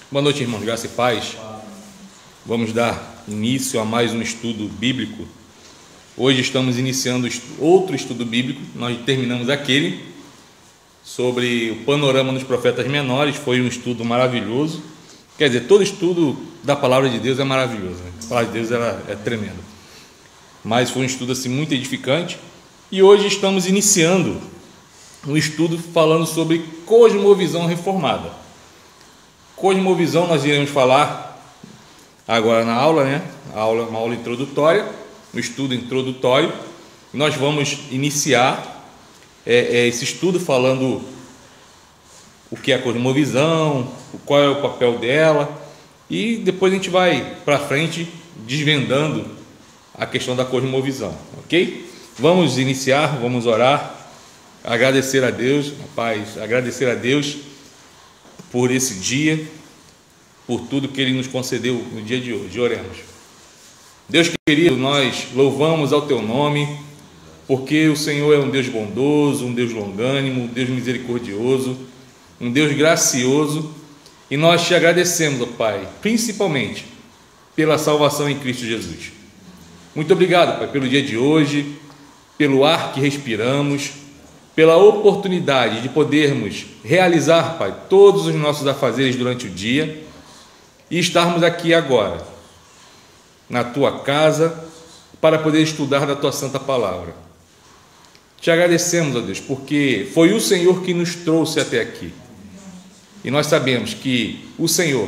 Boa noite, irmãos, graça e paz. Vamos dar início a mais um estudo bíblico. Hoje estamos iniciando outro estudo bíblico. Nós terminamos aquele sobre o panorama dos profetas menores. Foi um estudo maravilhoso. Quer dizer, todo estudo da palavra de Deus é maravilhoso, né? A palavra de Deus é tremenda. Mas foi um estudo assim muito edificante. E hoje estamos iniciando um estudo falando sobre cosmovisão reformada. Cosmovisão nós iremos falar agora na aula, né? Uma aula introdutória, um estudo introdutório. Nós vamos iniciar esse estudo falando o que é a cosmovisão, qual é o papel dela, e depois a gente vai para frente desvendando a questão da cosmovisão, ok? Vamos iniciar, vamos orar, agradecer a Deus, rapaz, agradecer a Deus por esse dia, por tudo que Ele nos concedeu no dia de hoje. Oremos. Deus querido, nós louvamos ao Teu nome, porque o Senhor é um Deus bondoso, um Deus longânimo, um Deus misericordioso, um Deus gracioso, e nós Te agradecemos, ó Pai, principalmente pela salvação em Cristo Jesus. Muito obrigado, Pai, pelo dia de hoje, pelo ar que respiramos, pela oportunidade de podermos realizar, Pai, todos os nossos afazeres durante o dia e estarmos aqui agora, na Tua casa, para poder estudar da Tua Santa Palavra. Te agradecemos, ó Deus, porque foi o Senhor que nos trouxe até aqui. E nós sabemos que o Senhor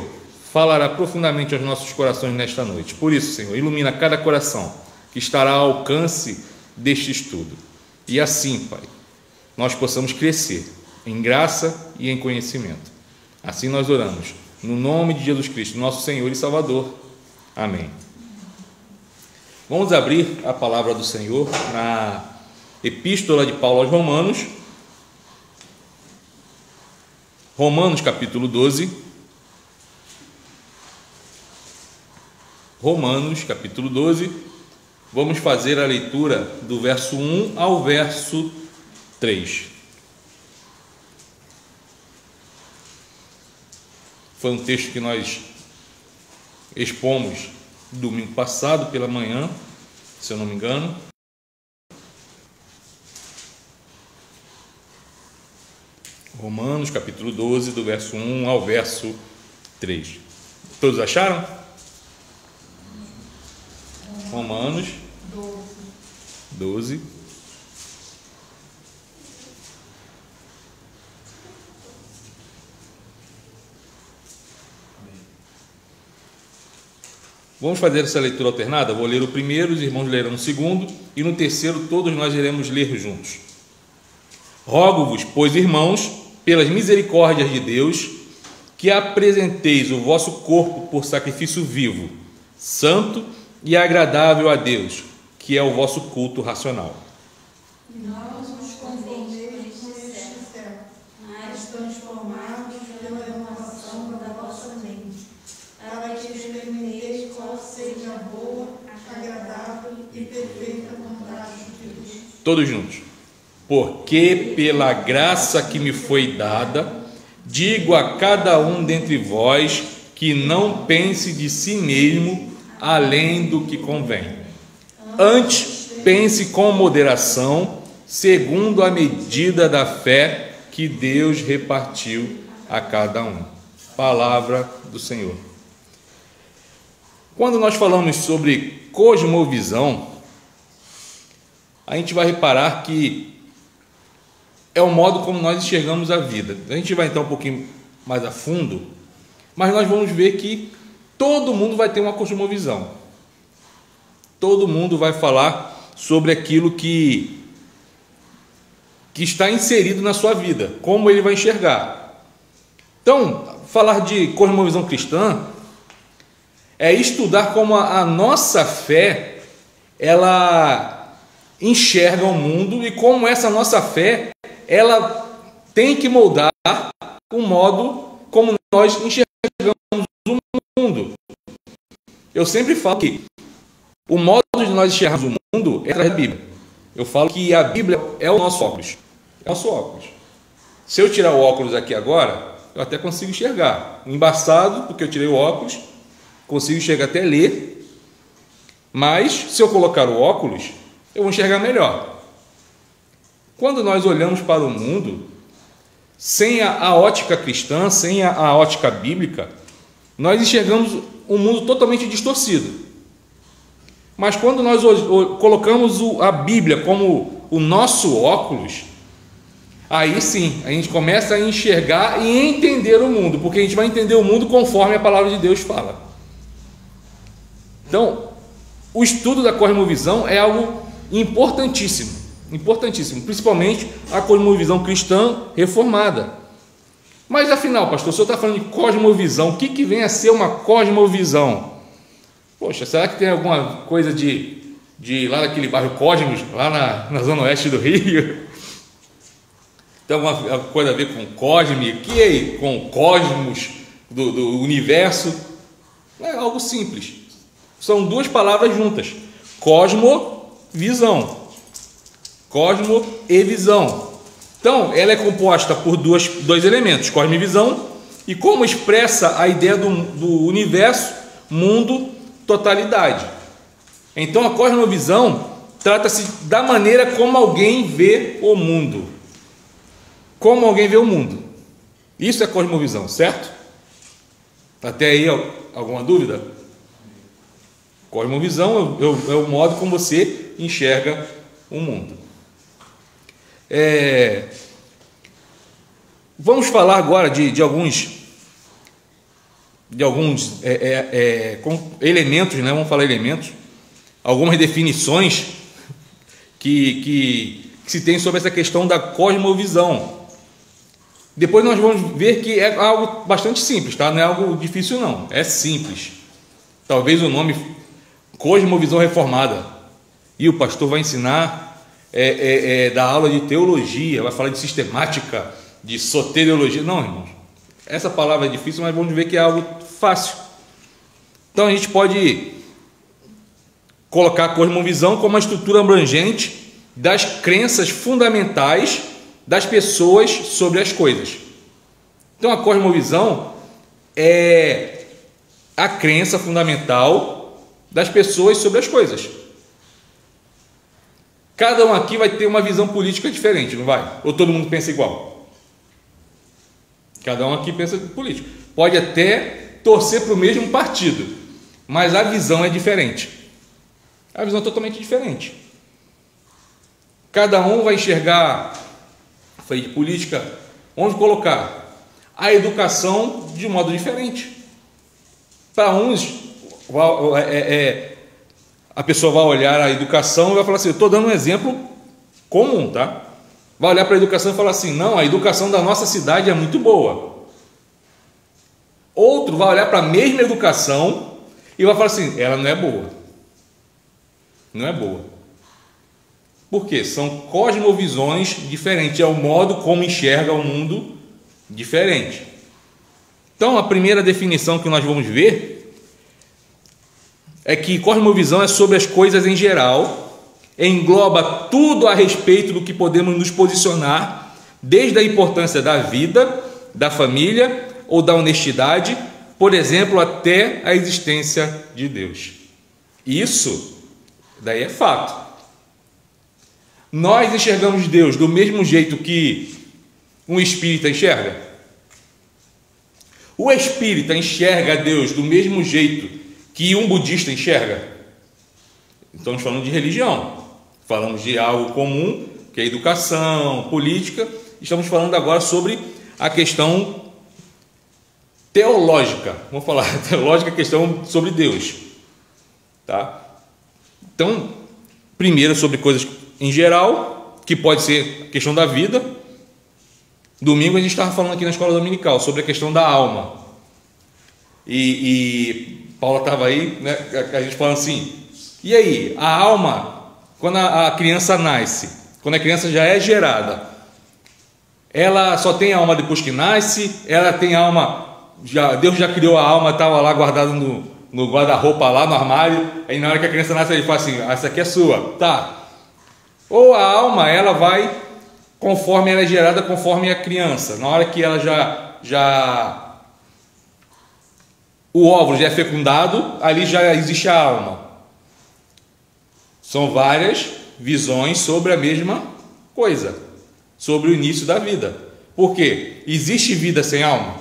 falará profundamente aos nossos corações nesta noite. Por isso, Senhor, ilumina cada coração que estará ao alcance deste estudo. E assim, Pai, nós possamos crescer em graça e em conhecimento. Assim nós oramos, no nome de Jesus Cristo, nosso Senhor e Salvador. Amém. Vamos abrir a palavra do Senhor na Epístola de Paulo aos Romanos, Romanos capítulo 12. Romanos capítulo 12, vamos fazer a leitura do verso 1 ao verso 3. Foi um texto que nós expomos domingo passado pela manhã, se eu não me engano. Romanos capítulo 12, do verso 1 ao verso 3. Todos acharam? Romanos 12. Vamos fazer essa leitura alternada? Vou ler o primeiro, os irmãos lerão o segundo, e no terceiro todos nós iremos ler juntos. Rogo-vos, pois, irmãos, pelas misericórdias de Deus, que apresenteis o vosso corpo por sacrifício vivo, santo e agradável a Deus, que é o vosso culto racional. Nós nos convertemos com este céu, mas transformados pela renovação da vossa mente, para que experimenteis qual seja a boa, agradável e perfeita vontade de Deus. Todos juntos. Porque pela graça que me foi dada, digo a cada um dentre vós que não pense de si mesmo além do que convém. Antes, pense com moderação, segundo a medida da fé que Deus repartiu a cada um. Palavra do Senhor. Quando nós falamos sobre cosmovisão, a gente vai reparar que é o modo como nós enxergamos a vida. A gente vai entrar um pouquinho mais a fundo, mas nós vamos ver que todo mundo vai ter uma cosmovisão. Todo mundo vai falar sobre aquilo que está inserido na sua vida, como ele vai enxergar. Então, falar de cosmovisão cristã é estudar como a nossa fé, ela enxerga o mundo e como essa nossa fé, ela tem que moldar o modo como nós enxergamos o mundo. Eu sempre falo que o modo de nós enxergarmos o mundo é através da Bíblia. Eu falo que a Bíblia é o nosso óculos. É o nosso óculos. Se eu tirar o óculos aqui agora, eu até consigo enxergar. Embaçado, porque eu tirei o óculos, consigo enxergar até ler, mas se eu colocar o óculos, eu vou enxergar melhor. Quando nós olhamos para o mundo, sem a ótica cristã, sem a ótica bíblica, nós enxergamos um mundo totalmente distorcido. Mas quando nós colocamos a Bíblia como o nosso óculos, aí sim, a gente começa a enxergar e entender o mundo, porque a gente vai entender o mundo conforme a palavra de Deus fala. Então, o estudo da cosmovisão é algo importantíssimo, principalmente a cosmovisão cristã reformada. Mas afinal, pastor, o senhor está falando de cosmovisão, o que vem a ser uma cosmovisão? Poxa, será que tem alguma coisa de lá daquele bairro Cosmos, lá na zona oeste do Rio? Tem alguma coisa a ver com Cosme, com Cosmos do universo? É algo simples. São duas palavras juntas: cosmovisão. Cosmo e visão. Então, ela é composta por dois elementos, cosmovisão, e como expressa a ideia do universo, mundo, totalidade. Então, a cosmovisão trata-se da maneira como alguém vê o mundo. Como alguém vê o mundo. Isso é cosmovisão, certo? Até aí, alguma dúvida? Cosmovisão é o modo como você enxerga o mundo. Vamos falar agora de alguns elementos, né? Vamos falar elementos, algumas definições que se tem sobre essa questão da cosmovisão. Depois nós vamos ver que é algo bastante simples, tá? Não é algo difícil não, é simples. Talvez o nome cosmovisão reformada, e o pastor vai ensinar da aula de teologia, vai falar de sistemática, de soteriologia. Não, irmãos, essa palavra é difícil, mas vamos ver que é algo fácil. Então a gente pode colocar a cosmovisão como uma estrutura abrangente das crenças fundamentais das pessoas sobre as coisas. Então a cosmovisão é a crença fundamental das pessoas sobre as coisas. Cada um aqui vai ter uma visão política diferente, não vai? Ou todo mundo pensa igual? Cada um aqui pensa político. Pode até torcer para o mesmo partido, mas a visão é diferente. A visão é totalmente diferente. Cada um vai enxergar, falei de política, onde colocar a educação de um modo diferente. Para uns, a pessoa vai olhar a educação e vai falar assim: eu estou dando um exemplo comum, tá? Vai olhar para a educação e falar assim: não, a educação da nossa cidade é muito boa. Outro vai olhar para a mesma educação e vai falar assim: ela não é boa. Não é boa. Por quê? São cosmovisões diferentes, é o modo como enxerga o mundo diferente. Então, a primeira definição que nós vamos ver é que cosmovisão é sobre as coisas em geral, engloba tudo a respeito do que podemos nos posicionar, desde a importância da vida, da família ou da honestidade, por exemplo, até a existência de Deus. Isso daí é fato. Nós enxergamos Deus do mesmo jeito que um espírita enxerga? O espírita enxerga Deus do mesmo jeito que um budista enxerga? Estamos falando de religião, falamos de algo comum, que é educação, política. Estamos falando agora sobre a questão teológica. Vamos falar teológica, a questão sobre Deus, tá? Então, primeiro sobre coisas em geral, que pode ser a questão da vida. Domingo a gente estava falando aqui na escola dominical sobre a questão da alma. E Paula estava aí, né, a gente falando assim: e aí, a alma, quando a criança nasce, quando a criança já é gerada, ela só tem alma depois que nasce? Ela tem alma, Deus já criou a alma, estava lá guardada no guarda-roupa, lá no armário, aí na hora que a criança nasce ele fala assim: essa aqui é sua, tá? Ou a alma, ela vai conforme ela é gerada, conforme a criança, na hora que ela já o óvulo já é fecundado, ali já existe a alma. São várias visões sobre a mesma coisa, sobre o início da vida. Por quê? Existe vida sem alma?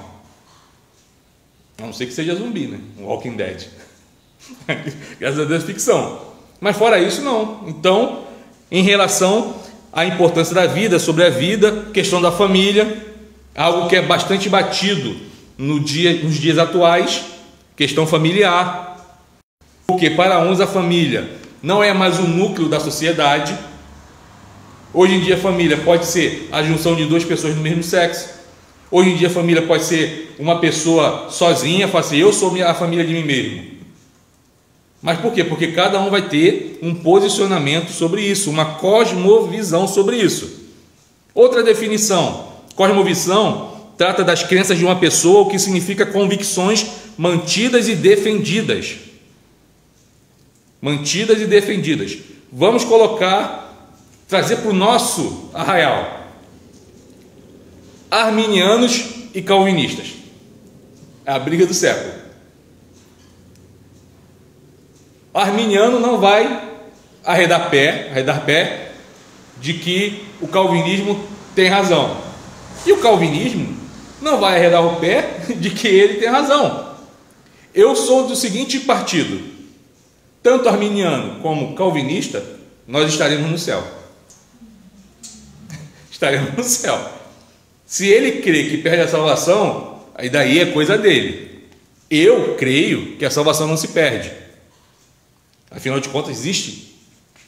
A não ser que seja zumbi, né? Um Walking Dead. Graças a Deus, ficção. Mas fora isso, não. Então, em relação à importância da vida, sobre a vida, questão da família, algo que é bastante batido nos dias atuais, questão familiar. Porque para uns a família não é mais o núcleo da sociedade. Hoje em dia a família pode ser a junção de duas pessoas do mesmo sexo. Hoje em dia a família pode ser uma pessoa sozinha, fala assim, eu sou a família de mim mesmo. Mas por quê? Porque cada um vai ter um posicionamento sobre isso, uma cosmovisão sobre isso. Outra definição, cosmovisão trata das crenças de uma pessoa, o que significa convicções mantidas e defendidas. Mantidas e defendidas. Vamos trazer para o nosso arraial. Arminianos e calvinistas. É a briga do século. Arminiano não vai arredar pé de que o calvinismo tem razão. E o calvinismo não vai arredar o pé de que ele tem razão. Eu sou do seguinte partido. Tanto arminiano como calvinista, nós estaremos no céu. Estaremos no céu. Se ele crê que perde a salvação, aí daí é coisa dele. Eu creio que a salvação não se perde. Afinal de contas, existe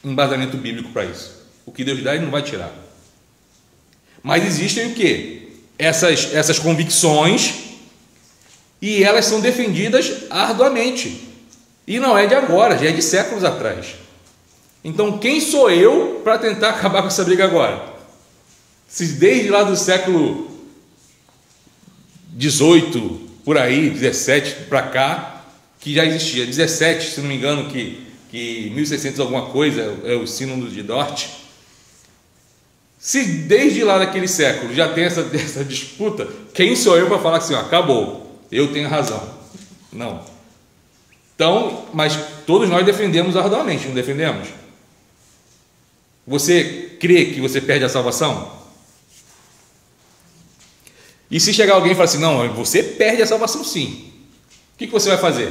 embasamento bíblico para isso. O que Deus dá, ele não vai tirar. Mas existem o quê? Essas convicções, e elas são defendidas arduamente. E não é de agora, já é de séculos atrás. Então, quem sou eu para tentar acabar com essa briga agora? Se desde lá do século 18, por aí, 17 para cá, que já existia. 17, se não me engano, que 1600 alguma coisa, é o Sínodo de Dort. Se desde lá daquele século já tem essa disputa, quem sou eu para falar assim, ó, acabou, eu tenho razão? Não. Então, mas todos nós defendemos arduamente, não defendemos? Você crê que você perde a salvação? E se chegar alguém e falar assim, não, você perde a salvação sim, o que você vai fazer?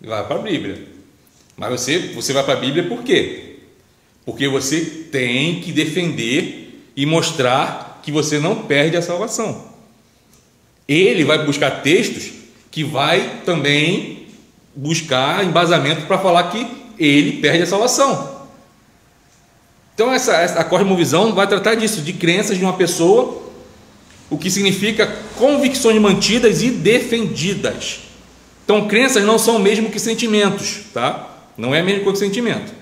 Vai para a Bíblia. Mas você vai para a Bíblia por quê? Porque você tem que defender e mostrar que você não perde a salvação. Ele vai buscar textos que vai também buscar embasamento para falar que ele perde a salvação. Então a cosmovisão vai tratar disso, de crenças de uma pessoa, o que significa convicções mantidas e defendidas. Então crenças não são o mesmo que sentimentos, tá? Não é a mesma coisa que sentimento.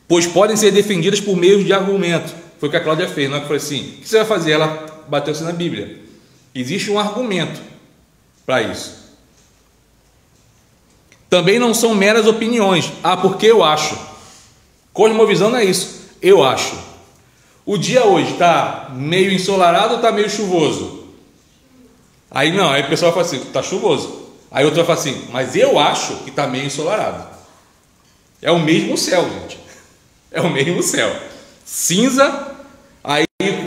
Pois podem ser defendidas por meio de argumento. Foi o que a Cláudia fez, não é que foi assim, o que você vai fazer? Ela bateu-se na Bíblia. Existe um argumento para isso. Também não são meras opiniões. Porque eu acho. Cosmovisão não é isso. Eu acho. O dia hoje está meio ensolarado ou está meio chuvoso? Aí não, aí o pessoal fala assim, está chuvoso. Aí outro vai falar assim, mas eu acho que está meio ensolarado. É o mesmo céu, gente. É o mesmo céu. Cinza, aí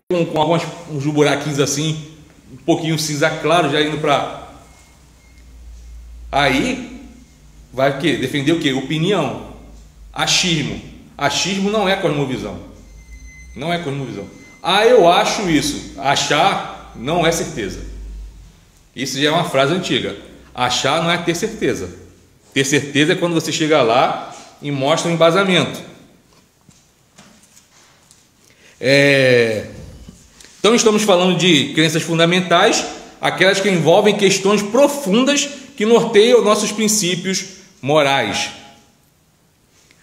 com uns buraquinhos assim, um pouquinho cinza claro, já indo para... Aí vai o quê? Defender o quê? Opinião. Achismo. Achismo não é cosmovisão. Não é cosmovisão. Eu acho isso. Achar não é certeza. Isso já é uma frase antiga. Achar não é ter certeza. Ter certeza é quando você chega lá e mostra um embasamento. Então estamos falando de crenças fundamentais, aquelas que envolvem questões profundas que norteiam nossos princípios morais.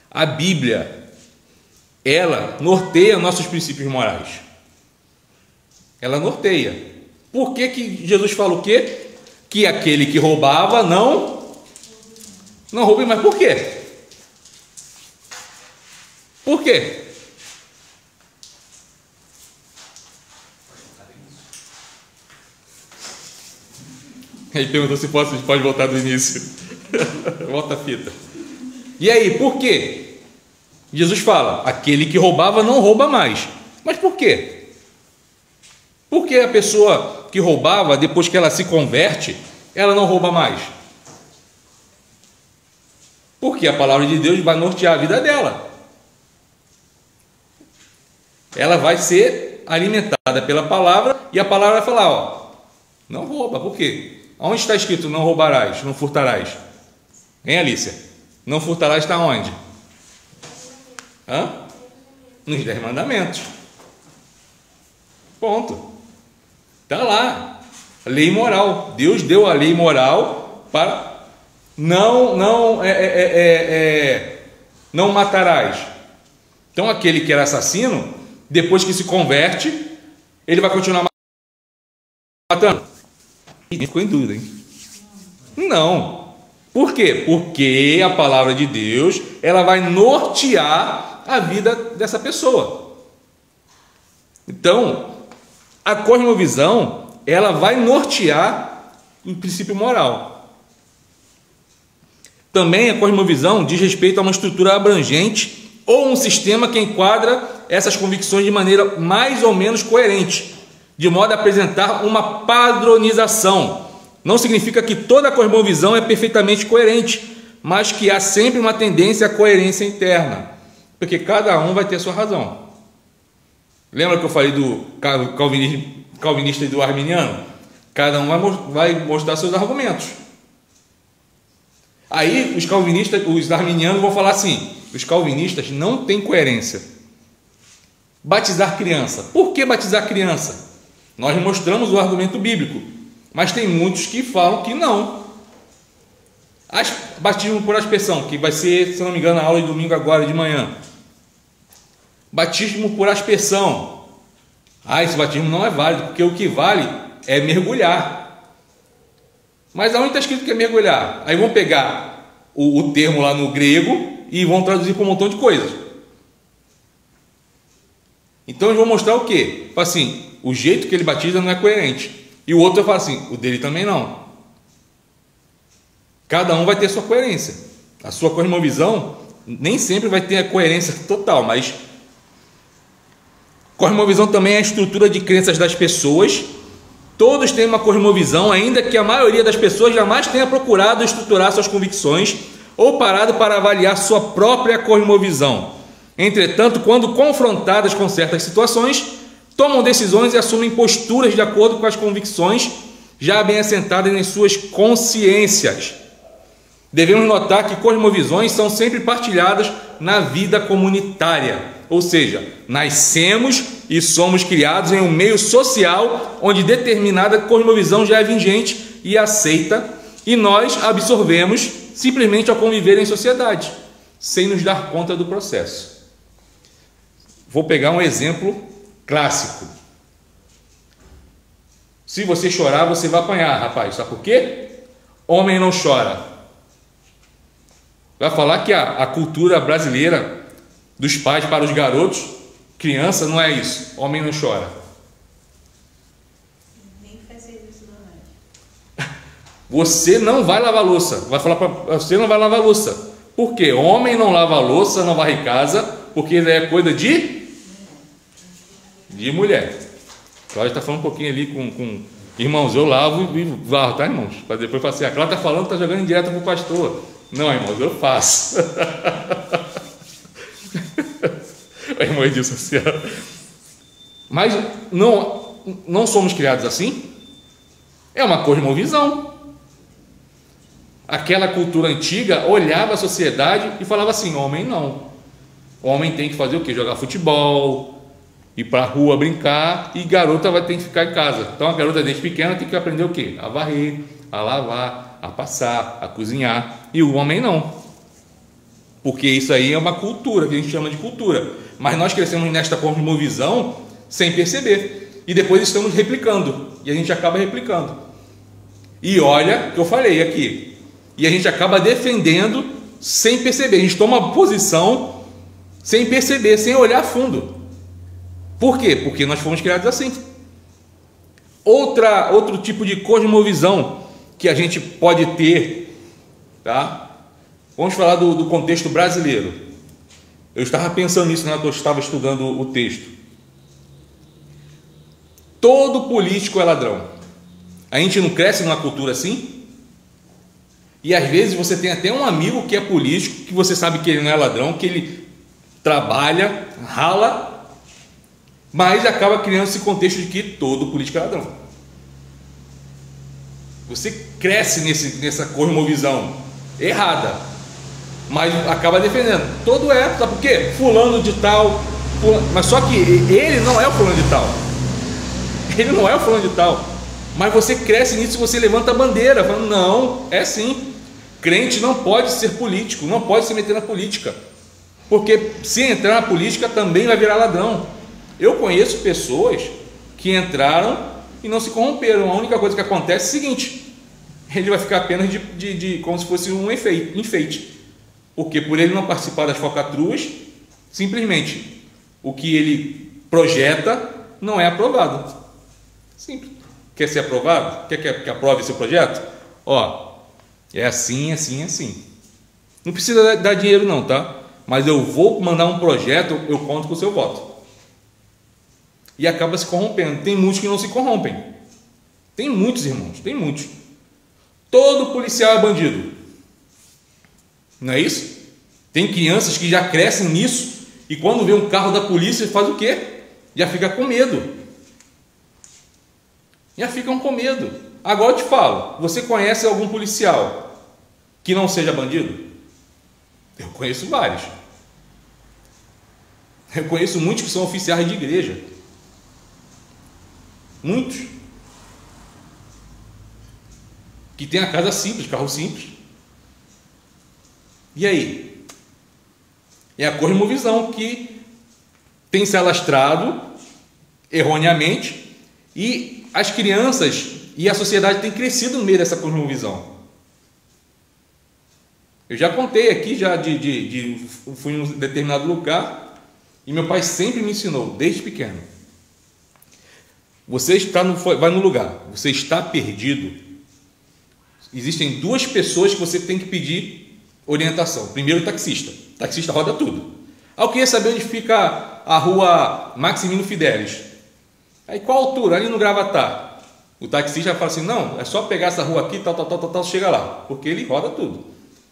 A Bíblia, ela norteia nossos princípios morais. Ela norteia. Por que Jesus fala o quê? Que aquele que roubava não roube mais. Por quê? Por quê? Ele perguntou se pode voltar do início. Volta a fita. E aí, por quê? Jesus fala, aquele que roubava não rouba mais. Mas por quê? Porque a pessoa que roubava, depois que ela se converte, ela não rouba mais. Porque a palavra de Deus vai nortear a vida dela. Ela vai ser alimentada pela palavra e a palavra vai falar, ó, não rouba. Por quê? Onde está escrito não roubarás, não furtarás? Hein, Alícia? Não furtarás está onde? Nos 10 mandamentos. Ponto. Está lá. Lei moral. Deus deu a lei moral para não matarás. Então aquele que era assassino, depois que se converte, ele vai continuar matando. E ficou em dúvida, hein? Não. Por quê? Porque a palavra de Deus, ela vai nortear a vida dessa pessoa. Então, a cosmovisão, ela vai nortear o princípio moral. Também a cosmovisão diz respeito a uma estrutura abrangente ou um sistema que enquadra essas convicções de maneira mais ou menos coerente, de modo a apresentar uma padronização. Não significa que toda a cosmovisão é perfeitamente coerente, mas que há sempre uma tendência à coerência interna, porque cada um vai ter sua razão. Lembra que eu falei do calvinista e do arminiano? Cada um vai mostrar seus argumentos. Aí os calvinistas, os arminianos vão falar assim, os calvinistas não têm coerência. Batizar criança. Por que batizar criança? Nós mostramos o argumento bíblico, mas tem muitos que falam que não. Batismo por aspersão, que vai ser, se não me engano, a aula de domingo agora de manhã. Batismo por aspersão. Esse batismo não é válido, porque o que vale é mergulhar. Mas aonde está escrito que é mergulhar? Aí vão pegar o termo lá no grego e vão traduzir para um montão de coisas. Então eles vão mostrar o quê? Fala assim, o jeito que ele batiza não é coerente. E o outro vai falar assim, o dele também não. Cada um vai ter sua coerência. A sua cosmovisão nem sempre vai ter a coerência total, mas cosmovisão também é a estrutura de crenças das pessoas. Todos têm uma cosmovisão, ainda que a maioria das pessoas jamais tenha procurado estruturar suas convicções ou parado para avaliar sua própria cosmovisão. Entretanto, quando confrontadas com certas situações, tomam decisões e assumem posturas de acordo com as convicções já bem assentadas em suas consciências. Devemos notar que cosmovisões são sempre partilhadas na vida comunitária, ou seja, nascemos e somos criados em um meio social onde determinada cosmovisão já é vigente e aceita, e nós absorvemos simplesmente ao conviver em sociedade, sem nos dar conta do processo. Vou pegar um exemplo clássico. Se você chorar, você vai apanhar, rapaz. Sabe por quê? Homem não chora. Vai falar que a cultura brasileira dos pais para os garotos, criança, não é isso. Homem não chora. Nem fazer isso não é. Você não vai lavar louça. Vai falar para você não vai lavar louça. Por quê? Homem não lava louça, não varre casa, porque é coisa de mulher. Cláudia está falando um pouquinho ali com irmãos, eu lavo e varro, tá, irmãos? Para depois falar assim, a Cláudia está falando, está jogando direto para o pastor. Não, irmãos, eu faço. A irmã disse assim, mas não somos criados assim? É uma cosmovisão. Aquela cultura antiga olhava a sociedade e falava assim, homem não. Homem tem que fazer o quê? Jogar futebol, ir para a rua brincar, e garota vai ter que ficar em casa. Então a garota desde pequena tem que aprender o quê? A varrer, a lavar, a passar, a cozinhar, e o homem não, porque isso aí é uma cultura que a gente chama de cultura, mas nós crescemos nesta cosmovisão sem perceber, e depois estamos replicando, e a gente acaba replicando, e olha que eu falei aqui, e a gente acaba defendendo sem perceber, a gente toma uma posição sem perceber, sem olhar fundo. Por quê? Porque nós fomos criados assim. Outro tipo de cosmovisão que a gente pode ter, tá? Vamos falar do contexto brasileiro. Eu estava pensando nisso quando eu estava estudando o texto. Todo político é ladrão. A gente não cresce numa cultura assim? E às vezes você tem até um amigo que é político, que você sabe que ele não é ladrão, que ele trabalha, rala, mas acaba criando esse contexto de que todo político é ladrão. Você cresce nessa cosmovisão errada, mas acaba defendendo. Todo é, sabe por quê? Fulano de tal, mas só que ele não é o fulano de tal. Ele não é o fulano de tal. Mas você cresce nisso e você levanta a bandeira, falando, não, é sim. Crente não pode ser político, não pode se meter na política. Porque se entrar na política também vai virar ladrão. Eu conheço pessoas que entraram e não se corromperam. A única coisa que acontece é o seguinte: ele vai ficar apenas como se fosse um enfeite. Porque por ele não participar das falcatruas, simplesmente o que ele projeta não é aprovado. Simples. Quer ser aprovado? Quer que aprove seu projeto? Ó, é assim, assim, assim. Não precisa dar dinheiro não, tá? Mas eu vou mandar um projeto, eu conto com o seu voto. E acaba se corrompendo. Tem muitos que não se corrompem. Tem muitos, irmãos, tem muitos. Todo policial é bandido. Não é isso? Tem crianças que já crescem nisso e quando vê um carro da polícia faz o quê? Já fica com medo. Já ficam com medo. Agora eu te falo, você conhece algum policial que não seja bandido? Eu conheço vários. Eu conheço muitos que são oficiais de igreja. Muitos. Que tem a casa simples, carro simples. E aí? É a cosmovisão que tem se alastrado erroneamente e as crianças e a sociedade tem crescido no meio dessa cosmovisão. Eu já contei aqui, fui em um determinado lugar e meu pai sempre me ensinou, desde pequeno. Você vai no lugar, você está perdido. Existem duas pessoas que você tem que pedir orientação. Primeiro, o taxista. O taxista roda tudo. Eu queria saber onde fica a rua Maximino Fidelis. Aí qual altura? Ali no Gravatá. O taxista fala assim, não, é só pegar essa rua aqui, tal, chega lá. Porque ele roda tudo.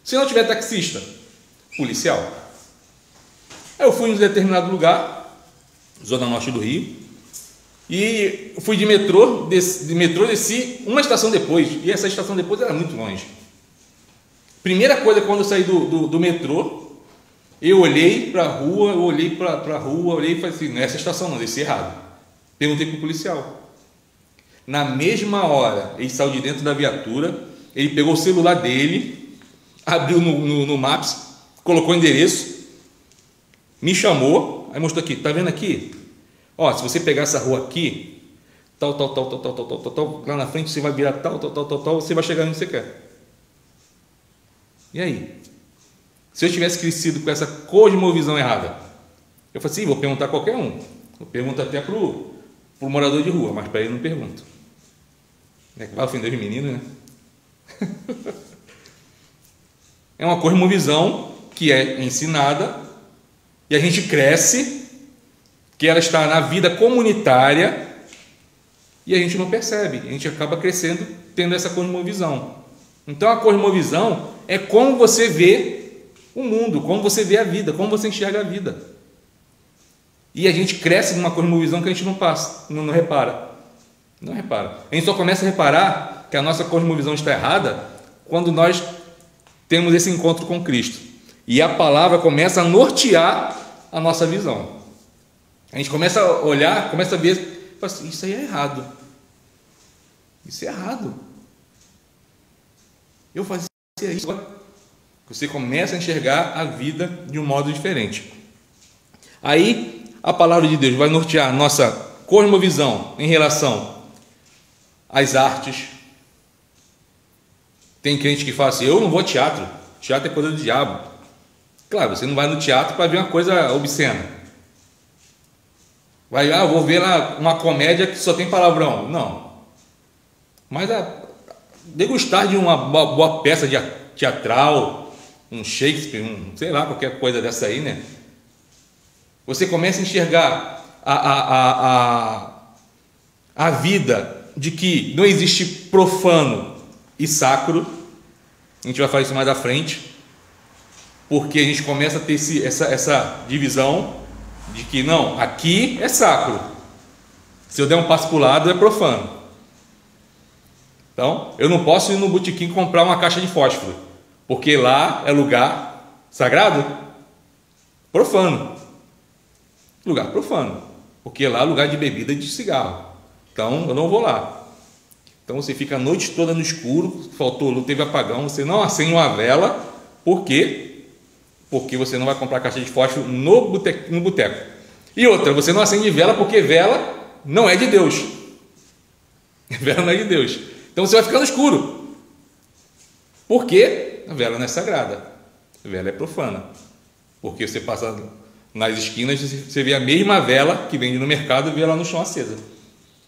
Se não tiver taxista, policial. Aí eu fui em um determinado lugar, zona norte do Rio, e fui de metrô, desci uma estação depois, e essa estação depois era muito longe. Primeira coisa, quando eu saí do metrô, eu olhei para a rua, olhei e falei assim, nessa estação não, desci errado. Perguntei para o policial. Na mesma hora, ele saiu de dentro da viatura, ele pegou o celular dele, abriu no Maps, colocou o endereço, me chamou, aí mostrou aqui, tá vendo aqui? Ó, se você pegar essa rua aqui, tal, lá na frente você vai virar tal, você vai chegar onde você quer. E aí? Se eu tivesse crescido com essa cosmovisão errada, eu falei assim, vou perguntar a qualquer um. Eu pergunto até pro morador de rua, mas para ele não pergunto. Vai ofender os meninos, né? É uma cosmovisão que é ensinada e a gente cresce, que ela está na vida comunitária e a gente não percebe, a gente acaba crescendo tendo essa cosmovisão. Então a cosmovisão é como você vê o mundo, como você vê a vida, como você enxerga a vida. E a gente cresce numa cosmovisão que a gente não passa, não repara. Não repara. A gente só começa a reparar que a nossa cosmovisão está errada quando nós temos esse encontro com Cristo. E a palavra começa a nortear a nossa visão. A gente começa a olhar, começa a ver, assim, isso aí é errado. Isso é errado. Eu fazia isso. Você começa a enxergar a vida de um modo diferente. Aí a palavra de Deus vai nortear a nossa cosmovisão em relação às artes. Tem crente que fala assim, eu não vou ao teatro. Teatro é coisa do diabo. Claro, você não vai no teatro para ver uma coisa obscena. Vai, vou ver lá uma comédia que só tem palavrão. Não. Mas degustar de uma boa peça teatral, um Shakespeare, sei lá, qualquer coisa dessa aí, né? Você começa a enxergar a vida de que não existe profano e sacro. A gente vai falar isso mais à frente, porque a gente começa a ter essa divisão de que não, aqui é sacro, se eu der um passo para o lado é profano. Então eu não posso ir no botequim comprar uma caixa de fósforo, porque lá é lugar sagrado, profano, lugar profano, porque lá é lugar de bebida e de cigarro. Então eu não vou lá. Então você fica a noite toda no escuro, faltou luz, teve apagão, você não acende uma vela. Por quê? Porque você não vai comprar caixa de fósforo no boteco. E outra, você não acende vela porque vela não é de Deus. Vela não é de Deus. Então você vai ficar no escuro. Por quê? A vela não é sagrada. A vela é profana. Porque você passa nas esquinas, você vê a mesma vela que vende no mercado e vê ela no chão acesa.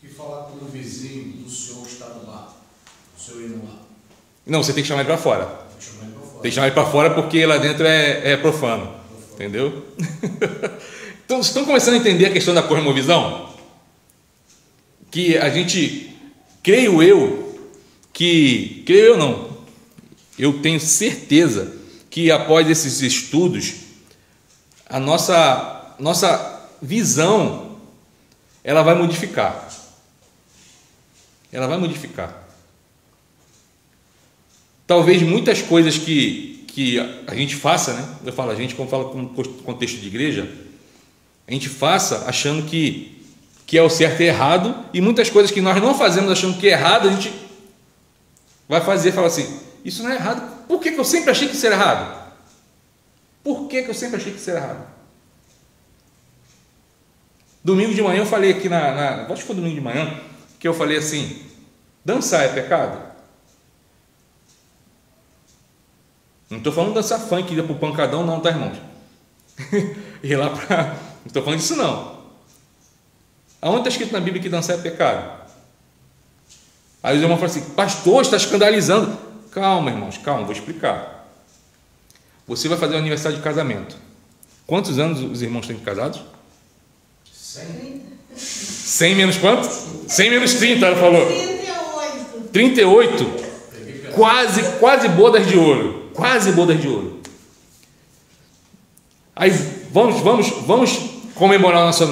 E falar com o vizinho do senhor que está no bar, o senhor indo lá. Não, você tem que chamar ele para fora. Tem que chamar ele para fora porque lá dentro é profano. Entendeu? Então, vocês estão começando a entender a questão da cosmovisão? Que a gente, creio eu não, eu tenho certeza que após esses estudos, a nossa visão, ela vai modificar. Ela vai modificar. Talvez muitas coisas que a gente faça, né? Eu falo a gente, como falo com contexto de igreja, a gente faça achando que é o certo e errado, e muitas coisas que nós não fazemos achando que é errado, a gente vai fazer e fala assim, isso não é errado. Por que eu sempre achei que isso era errado? Por que eu sempre achei que isso era errado? Domingo de manhã eu falei aqui acho que foi domingo de manhã, que eu falei assim, dançar é pecado? Não estou falando de dançar funk, ir para o pancadão não, tá, irmãos? Ir lá para... Não estou falando disso não. Aonde está escrito na Bíblia que dançar é pecado? Aí os irmãos falam assim, pastor, está escandalizando. Calma, irmãos, calma, vou explicar. Você vai fazer um aniversário de casamento. Quantos anos os irmãos têm casados? 100. 100 menos quanto? 100 menos 30, ela falou. 38. Quase bodas de ouro. Quase bodas de ouro. Aí vamos comemorar nosso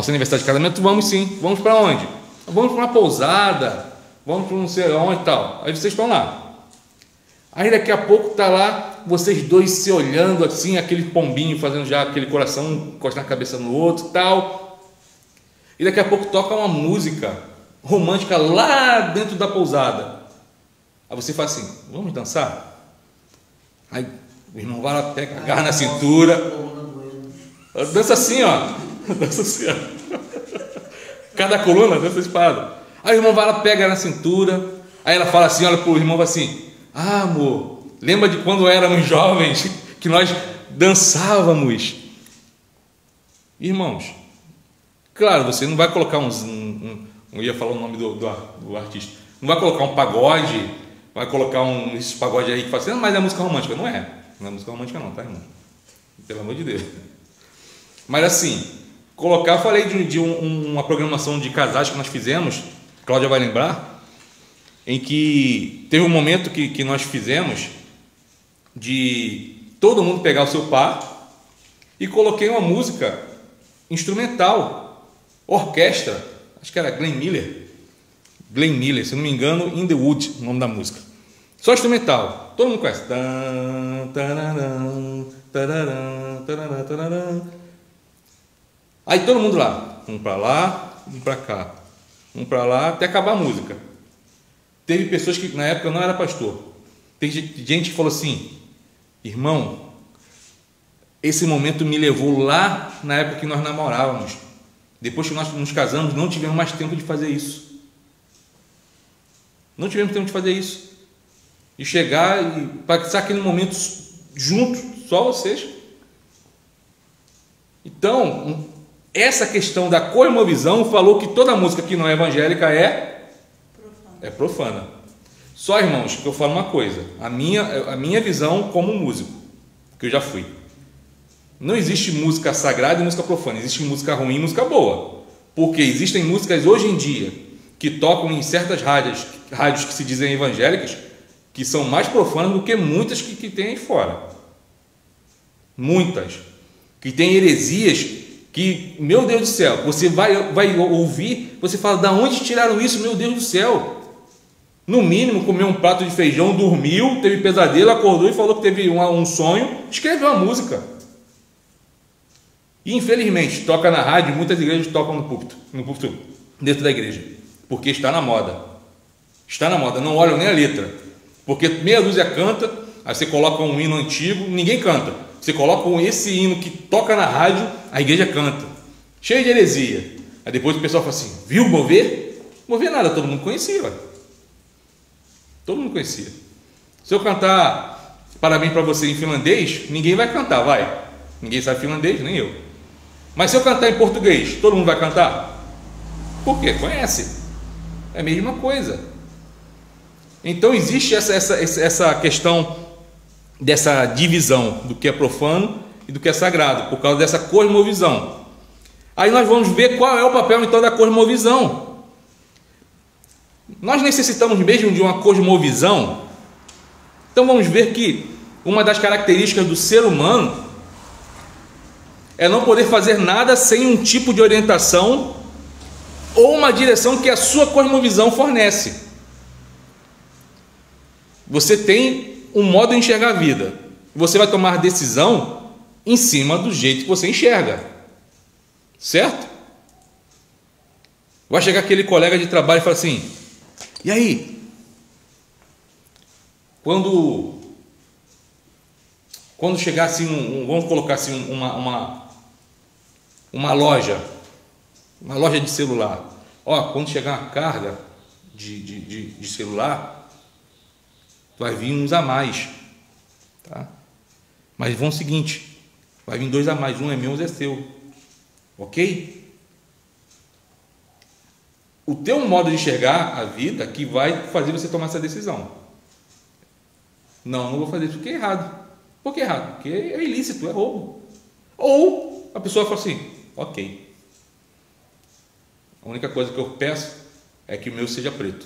aniversário de casamento. Vamos sim. Vamos para onde? Vamos para uma pousada. Vamos para não sei onde e tal. Aí vocês estão lá. Aí daqui a pouco está lá vocês dois se olhando assim, aquele pombinho fazendo já aquele coração encostando a cabeça no outro e tal. E daqui a pouco toca uma música romântica lá dentro da pousada. Aí você fala assim, vamos dançar? Aí o irmão vai lá, pega, agarra na cintura, dança assim, ó. Dança assim, ó. Cada coluna dança espada. Aí o irmão vai lá, pega na cintura. Aí ela fala assim, olha pro irmão, fala assim, ah, amor, lembra de quando éramos jovens que nós dançávamos? Irmãos, claro, você não vai colocar não ia falar o nome do artista, não vai colocar um pagode, vai colocar esse pagode aí que fala assim, mas é música romântica. Não é música romântica não, tá, irmão? Pelo amor de Deus. Mas assim, colocar, eu falei de uma programação de casais que nós fizemos, Cláudia vai lembrar, em que teve um momento que nós fizemos de todo mundo pegar o seu par e coloquei uma música instrumental, orquestra, acho que era Glenn Miller, se não me engano, In the Wood, o nome da música, só instrumental, todo mundo conhece. Aí todo mundo lá, um para lá, um para cá, um para lá, até acabar a música. Teve pessoas que na época eu não era pastor, tem gente que falou assim, irmão, esse momento me levou lá na época que nós namorávamos, depois que nós nos casamos não tivemos mais tempo de fazer isso, de chegar e passar aquele momento junto, só vocês. Então essa questão da cosmovisão falou que toda música que não é evangélica é é profana. Só, irmãos, que eu falo uma coisa, a minha visão como músico, que eu já fui. Não existe música sagrada e música profana, existe música ruim e música boa. Porque existem músicas hoje em dia que tocam em certas rádios que se dizem evangélicas, que são mais profanas do que muitas que tem aí fora. Muitas. Que tem heresias que, meu Deus do céu, você vai ouvir, você fala, da onde tiraram isso, meu Deus do céu? No mínimo, comeu um prato de feijão, dormiu, teve pesadelo, acordou e falou que teve um sonho, escreveu a música. E infelizmente, toca na rádio, muitas igrejas tocam no púlpito, dentro da igreja, porque está na moda. Está na moda, não olham nem a letra, porque meia dúzia canta, aí você coloca um hino antigo, ninguém canta. Você coloca esse hino que toca na rádio, a igreja canta, cheio de heresia. Aí depois o pessoal fala assim, viu Mover? Mover nada, todo mundo conhecia, ué. Todo mundo conhecia. Se eu cantar parabéns para você em finlandês, ninguém vai cantar, vai. Ninguém sabe finlandês, nem eu. Mas se eu cantar em português, todo mundo vai cantar? Por quê? Conhece. É a mesma coisa. Então existe essa questão dessa divisão do que é profano e do que é sagrado, por causa dessa cosmovisão. Aí nós vamos ver qual é o papel então da cosmovisão. Nós necessitamos mesmo de uma cosmovisão. Então vamos ver que uma das características do ser humano é não poder fazer nada sem um tipo de orientação ou uma direção que a sua cosmovisão fornece. Você tem um modo de enxergar a vida. Você vai tomar decisão em cima do jeito que você enxerga. Certo? Vai chegar aquele colega de trabalho e falar assim, e aí? Quando chegar assim, vamos colocar assim uma loja de celular. Ó, quando chegar uma carga de celular, vai vir uns a mais, tá? Mas vão o seguinte, vai vir 2 a mais, um é meu, um é seu, ok? O teu modo de enxergar a vida que vai fazer você tomar essa decisão. Não vou fazer isso porque é errado. Por que é errado? Porque é ilícito, é roubo. Ou a pessoa fala assim, ok, a única coisa que eu peço é que o meu seja preto.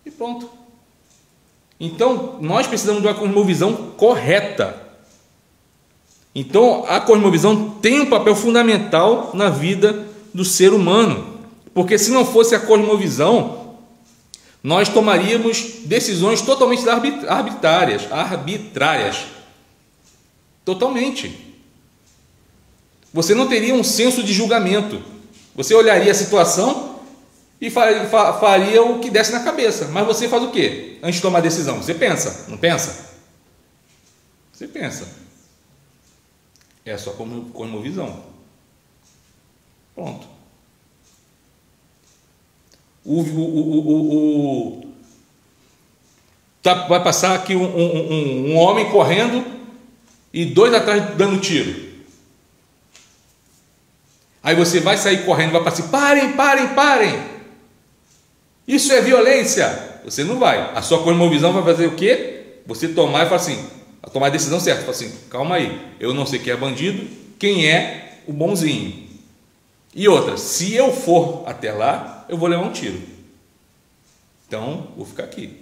E pronto. Então, nós precisamos de uma cosmovisão correta. Então, a cosmovisão tem um papel fundamental na vida do ser humano. Porque se não fosse a cosmovisão, nós tomaríamos decisões totalmente arbitrárias. Totalmente. Você não teria um senso de julgamento. Você olharia a situação e faria o que desse na cabeça. Mas você faz o quê? Antes de tomar a decisão, você pensa, não pensa? Você pensa. É a sua cosmovisão. Pronto. Vai passar aqui um homem correndo e 2 atrás dando tiro. Aí você vai sair correndo, vai passar assim, parem, isso é violência. Você não vai. A sua cosmovisão vai fazer o quê? Você tomar e falar assim, tomar a decisão certa, falar assim, calma aí, eu não sei quem é bandido, quem é o bonzinho. E outra, se eu for até lá, eu vou levar um tiro. Então, vou ficar aqui.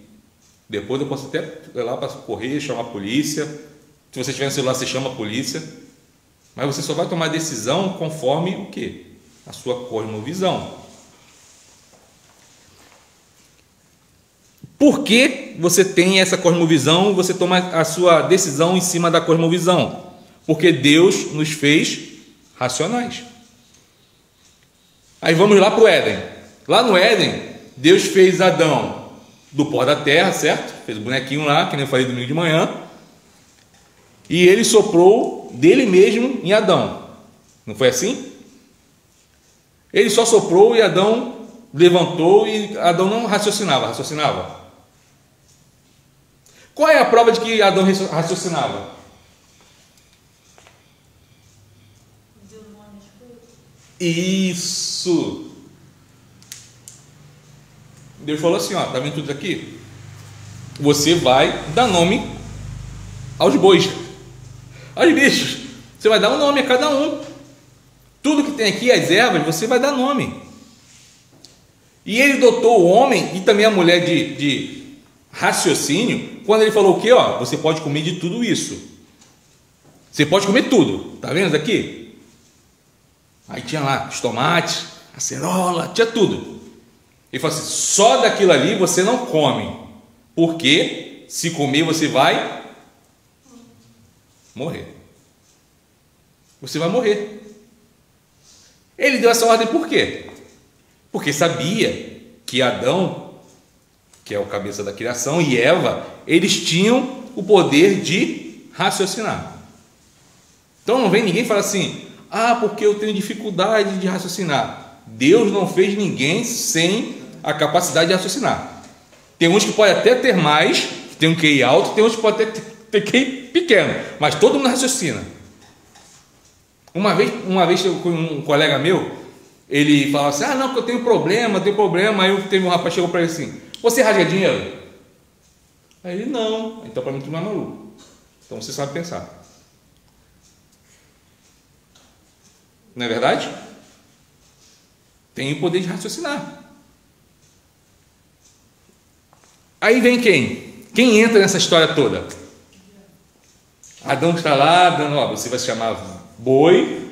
Depois eu posso até ir lá para correr, chamar a polícia. Se você tiver no celular, você chama a polícia. Mas você só vai tomar decisão conforme o quê? A sua cosmovisão. Por que você tem essa cosmovisão? Você toma a sua decisão em cima da cosmovisão? Porque Deus nos fez racionais. Aí vamos lá para o Éden. Lá no Éden, Deus fez Adão do pó da terra, certo? Fez o bonequinho lá, que nem eu falei domingo de manhã. E ele soprou dele mesmo em Adão. Não foi assim? Ele só soprou e Adão levantou e Adão não raciocinava. Qual é a prova de que Adão raciocinava? Isso! Deus falou assim, ó, tá vendo tudo aqui? Você vai dar nome aos bois, aos bichos. Você vai dar um nome a cada um. Tudo que tem aqui, as ervas, você vai dar nome. E ele dotou o homem e também a mulher de raciocínio, quando ele falou o quê? Ó, você pode comer de tudo isso. Você pode comer tudo. Tá vendo aqui? Aí tinha lá os tomates, a acerola, tinha tudo. Ele falou assim, só daquilo ali você não come, porque se comer você vai morrer. Você vai morrer. Ele deu essa ordem por quê? Porque sabia que Adão, que é o cabeça da criação, e Eva, eles tinham o poder de raciocinar. Então não vem ninguém falar assim, porque eu tenho dificuldade de raciocinar. Deus não fez ninguém sem a capacidade de raciocinar. Tem uns que podem até ter mais, tem um QI alto, tem uns que podem ter QI pequeno, mas todo mundo raciocina. Uma vez com um colega meu, ele falava assim, não, que eu tenho problema. Aí teve um rapaz que chegou para ele assim, você rasga dinheiro? Aí ele, não. Então para mim tu não é maluco. Então você sabe pensar. Não é verdade? Tem o poder de raciocinar. Aí vem quem? Quem entra nessa história toda? Adão está lá dando, você vai se chamar boi,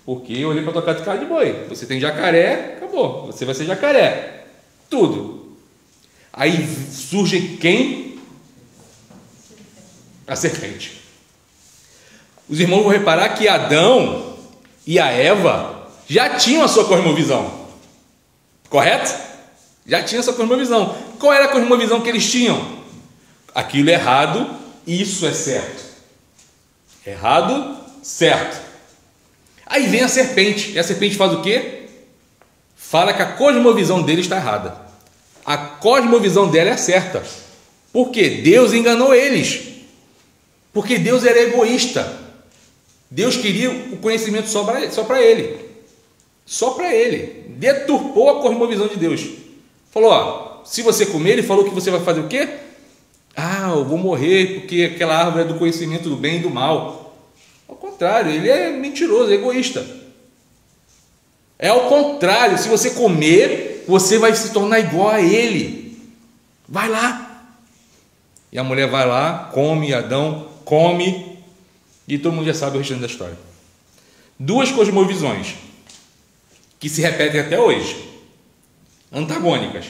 porque eu olhei para tua cara de boi. Você tem jacaré, acabou. Você vai ser jacaré. Tudo. Aí surge quem? A serpente. Os irmãos vão reparar que Adão e a Eva já tinham a sua cosmovisão. Correto? Já tinham essa cosmovisão. Qual era a cosmovisão que eles tinham? Aquilo é errado, isso é certo. Errado, certo. Aí vem a serpente. E a serpente faz o quê? Fala que a cosmovisão dele está errada. A cosmovisão dela é certa. Por quê? Deus enganou eles. Porque Deus era egoísta. Deus queria o conhecimento só para ele. Só para ele. Deturpou a cosmovisão de Deus. Falou, se você comer, ele falou que você vai fazer o quê? Eu vou morrer porque aquela árvore é do conhecimento do bem e do mal. Ao contrário, ele é mentiroso, é egoísta. É ao contrário, se você comer, você vai se tornar igual a ele. Vai lá. E a mulher vai lá, come, Adão come, e todo mundo já sabe o restante da história. Duas cosmovisões que se repetem até hoje, antagônicas.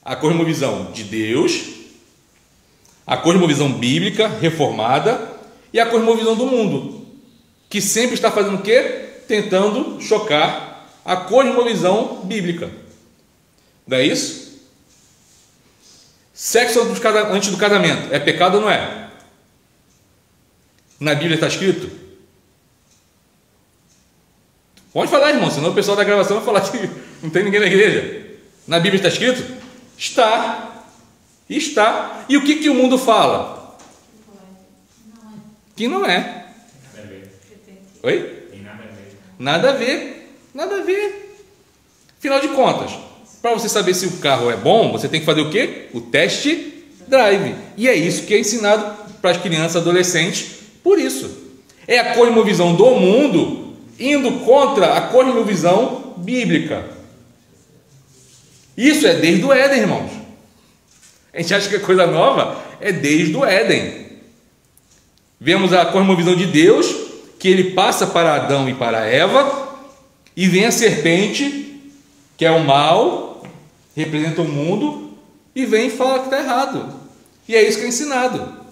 A cosmovisão de Deus, a cosmovisão bíblica reformada e a cosmovisão do mundo, que sempre está fazendo o quê? Tentando chocar a cosmovisão bíblica. Não é isso? Sexo antes do casamento é pecado ou não é? Na Bíblia está escrito? Pode falar, irmão, senão o pessoal da gravação vai falar que não tem ninguém na igreja. Na Bíblia está escrito? Está. Está. E o que o mundo fala? Que não é. Oi? Tem nada a ver. Nada a ver. Nada a ver. Afinal de contas, para você saber se o carro é bom, você tem que fazer o quê? O test drive. E é isso que é ensinado para as crianças e adolescentes. Por isso. É a cosmovisão do mundo indo contra a cosmovisão bíblica. Isso é desde o Éden, irmãos. A gente acha que é coisa nova, é desde o Éden. Vemos a cosmovisão de Deus, que ele passa para Adão e para Eva, e vem a serpente, que é o mal, representa o mundo, e vem e fala que está errado. E é isso que é ensinado.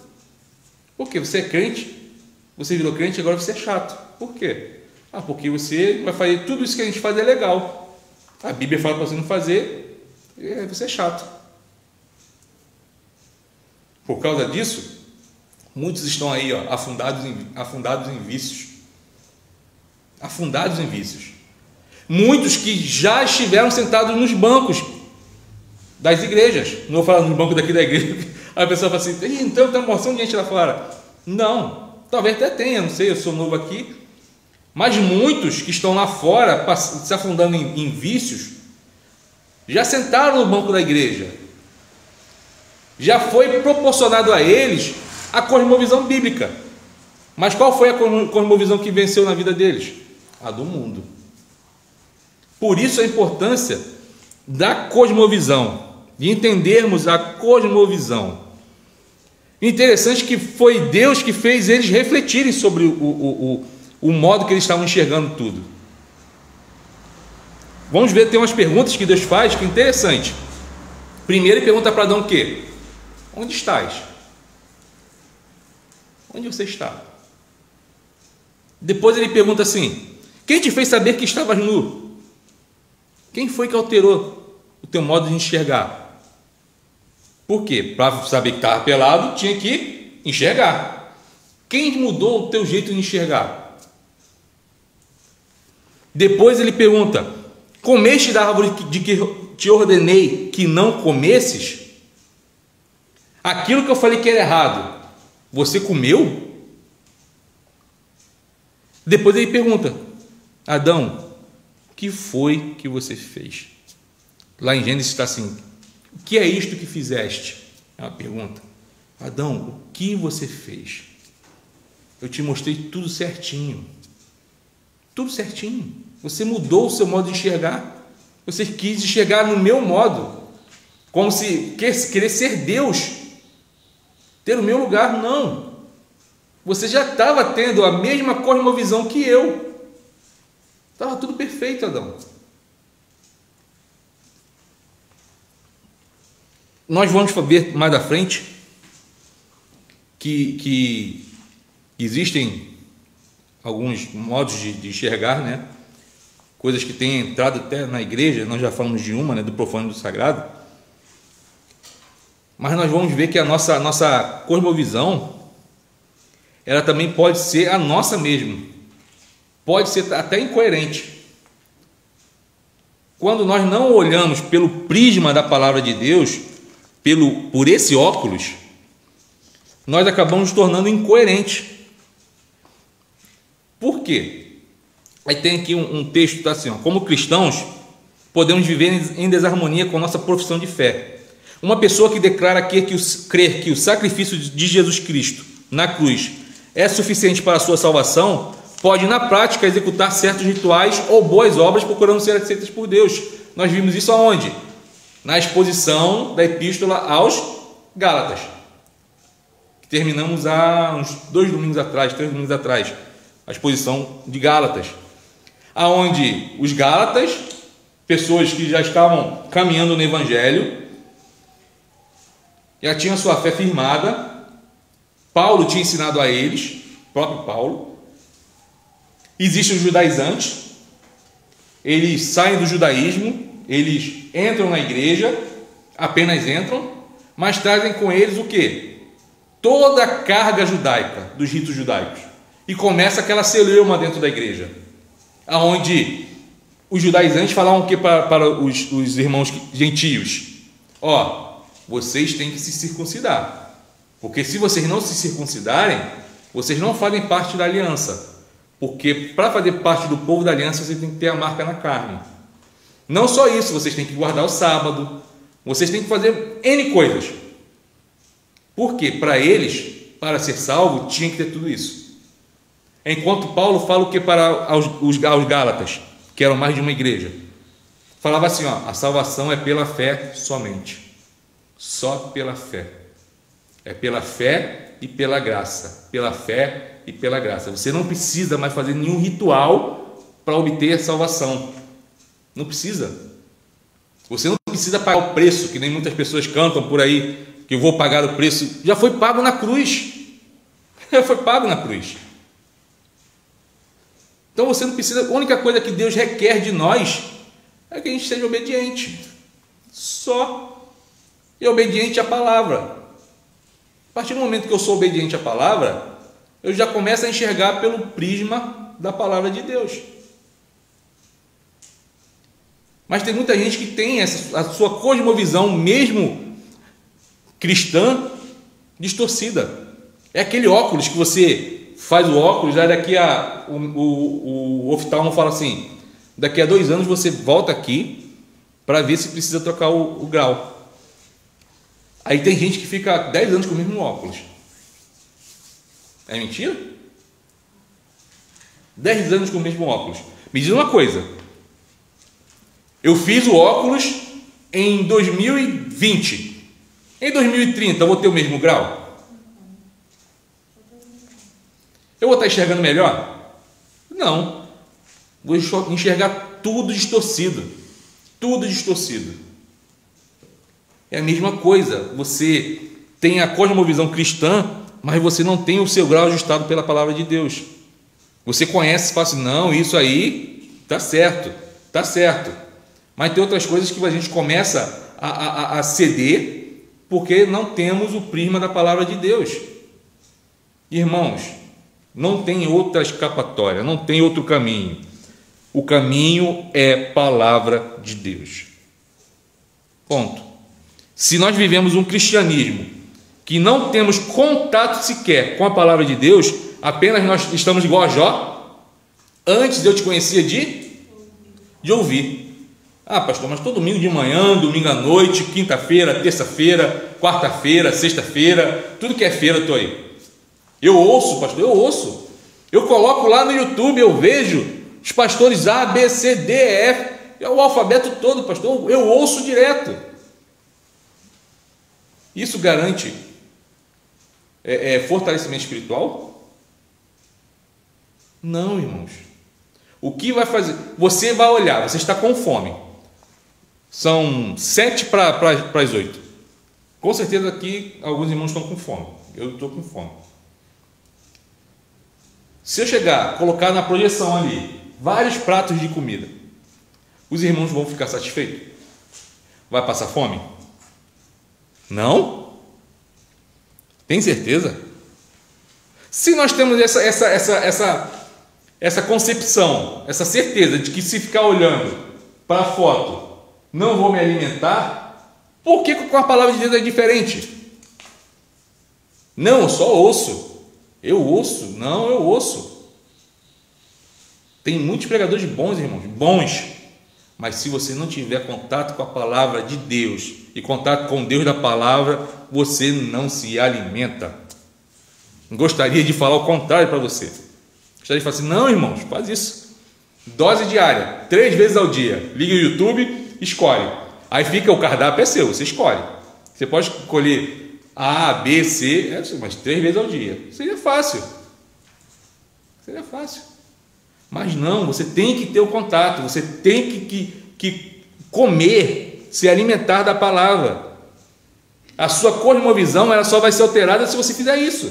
Por quê? Você é crente, você virou crente, agora você é chato. Por quê? Porque você vai fazer tudo isso que a gente faz é legal. A Bíblia fala para você não fazer, você é chato. Por causa disso, muitos estão aí, afundados em vícios. Afundados em vícios. Muitos que já estiveram sentados nos bancos das igrejas. Não vou falar no banco daqui da igreja. Aí a pessoa fala assim, então tem uma porção de gente lá fora. Não, talvez até tenha, não sei, eu sou novo aqui. Mas muitos que estão lá fora, se afundando em vícios, já sentaram no banco da igreja, já foi proporcionado a eles a cosmovisão bíblica. Mas qual foi a cosmovisão que venceu na vida deles? A do mundo. Por isso a importância da cosmovisão, de entendermos a cosmovisão. Interessante que foi Deus que fez eles refletirem sobre o modo que eles estavam enxergando tudo. Vamos ver, tem umas perguntas que Deus faz que é interessante. Primeiro ele pergunta para Adão o quê? Onde estás? Onde você está? Depois ele pergunta assim: quem te fez saber que estavas nu? Quem foi que alterou o teu modo de enxergar? Por quê? Para saber que estava pelado, tinha que enxergar. Quem mudou o teu jeito de enxergar? Depois ele pergunta: comeste da árvore de que te ordenei que não comesses? Aquilo que eu falei que era errado, você comeu? Depois ele pergunta: Adão, o que foi que você fez? Lá em Gênesis está assim: o que é isto que fizeste? É uma pergunta. Adão, o que você fez? Eu te mostrei tudo certinho. Tudo certinho. Você mudou o seu modo de enxergar. Você quis enxergar no meu modo, como se querer ser Deus, ter o meu lugar. Não. Você já estava tendo a mesma cosmovisão que eu. Estava tudo perfeito, Adão. Nós vamos ver mais à frente que existem alguns modos de enxergar, né? Coisas que têm entrado até na igreja. Nós já falamos de uma, né? Do profano e do sagrado. Mas nós vamos ver que a nossa cosmovisão, ela também pode ser a nossa mesmo. Pode ser até incoerente. Quando nós não olhamos pelo prisma da palavra de Deus, por esse óculos, nós acabamos nos tornando incoerentes. Por quê? Aí tem aqui um texto que está assim: ó, como cristãos, podemos viver em desarmonia com a nossa profissão de fé. Uma pessoa que declara crer que o sacrifício de Jesus Cristo na cruz é suficiente para a sua salvação, pode na prática executar certos rituais ou boas obras procurando ser aceitas por Deus. Nós vimos isso aonde? Na exposição da epístola aos Gálatas. Terminamos há uns 3 domingos atrás, a exposição de Gálatas, aonde os Gálatas, pessoas que já estavam caminhando no Evangelho, já tinham sua fé firmada. Paulo tinha ensinado a eles, o próprio Paulo. Existem os judaizantes, eles saem do judaísmo, eles entram na igreja, apenas entram, mas trazem com eles o quê? Toda a carga judaica, dos ritos judaicos, e começa aquela celeuma dentro da igreja, aonde os judaizantes falavam o que para os irmãos gentios? Ó, vocês têm que se circuncidar, porque se vocês não se circuncidarem, vocês não fazem parte da aliança, porque para fazer parte do povo da aliança, vocês têm que ter a marca na carne. Não só isso, vocês têm que guardar o sábado, vocês têm que fazer N coisas. Porque para eles, para ser salvo, tinha que ter tudo isso. Enquanto Paulo fala o que para os Gálatas, que eram mais de uma igreja, falava assim: ó, a salvação é pela fé somente. Só pela fé. É pela fé e pela graça. Pela fé e pela graça. Você não precisa mais fazer nenhum ritual para obter a salvação. Não precisa. Você não precisa pagar o preço, que nem muitas pessoas cantam por aí, que eu vou pagar o preço. Já foi pago na cruz. Já foi pago na cruz. Então você não precisa. A única coisa que Deus requer de nós é que a gente seja obediente. Só. E obediente à palavra. A partir do momento que eu sou obediente à palavra, eu já começo a enxergar pelo prisma da palavra de Deus. Mas tem muita gente que tem a sua cosmovisão, mesmo cristã, distorcida. É aquele óculos que você faz o óculos, aí daqui o oftalmo fala assim: daqui a 2 anos você volta aqui para ver se precisa trocar o grau. Aí tem gente que fica 10 anos com o mesmo óculos. É mentira? 10 anos com o mesmo óculos. Me diz uma coisa. Eu fiz o óculos em 2020. Em 2030 eu vou ter o mesmo grau? Eu vou estar enxergando melhor? Não. Vou enxergar tudo distorcido. Tudo distorcido. É a mesma coisa. Você tem a cosmovisão cristã, mas você não tem o seu grau ajustado pela palavra de Deus. Você conhece e fala assim, não, isso aí está certo, está certo. Mas tem outras coisas que a gente começa a ceder, porque não temos o prisma da palavra de Deus. Irmãos, não tem outra escapatória, não tem outro caminho. O caminho é palavra de Deus. Ponto. Se nós vivemos um cristianismo que não temos contato sequer com a palavra de Deus, apenas nós estamos igual a Jó. Antes eu te conhecia de ouvir. Ah, pastor, mas todo domingo de manhã, domingo à noite, quinta-feira, terça-feira, quarta-feira, sexta-feira, tudo que é feira eu estou aí. Eu ouço, pastor, eu ouço. Eu coloco lá no YouTube, eu vejo os pastores A, B, C, D, E, F, é o alfabeto todo, pastor, eu ouço direto. Isso garante fortalecimento espiritual? Não, irmãos. O que vai fazer? Você vai olhar, você está com fome. São 7 para as 8. Com certeza aqui alguns irmãos estão com fome. Eu estou com fome. Se eu chegar, colocar na projeção ali vários pratos de comida, os irmãos vão ficar satisfeitos? Vai passar fome? Não? Tem certeza? Se nós temos essa concepção, essa certeza de que se ficar olhando para a foto não vou me alimentar, por que com a palavra de Deus é diferente? Não, eu só ouço. Eu ouço, não, eu ouço. Tem muitos pregadores bons, irmãos, bons, mas se você não tiver contato com a palavra de Deus e contato com Deus da palavra, você não se alimenta. Gostaria de falar o contrário para você. Gostaria de falar assim, não, irmãos, faz isso. Dose diária, 3 vezes ao dia. Liga o YouTube, escolhe. Aí fica o cardápio, é seu, você escolhe. Você pode escolher A, B, C, mas 3 vezes ao dia. Seria fácil. Seria fácil. Mas não, você tem que ter o contato, você tem que comer, se alimentar da palavra. A sua cosmovisão ela só vai ser alterada se você fizer isso.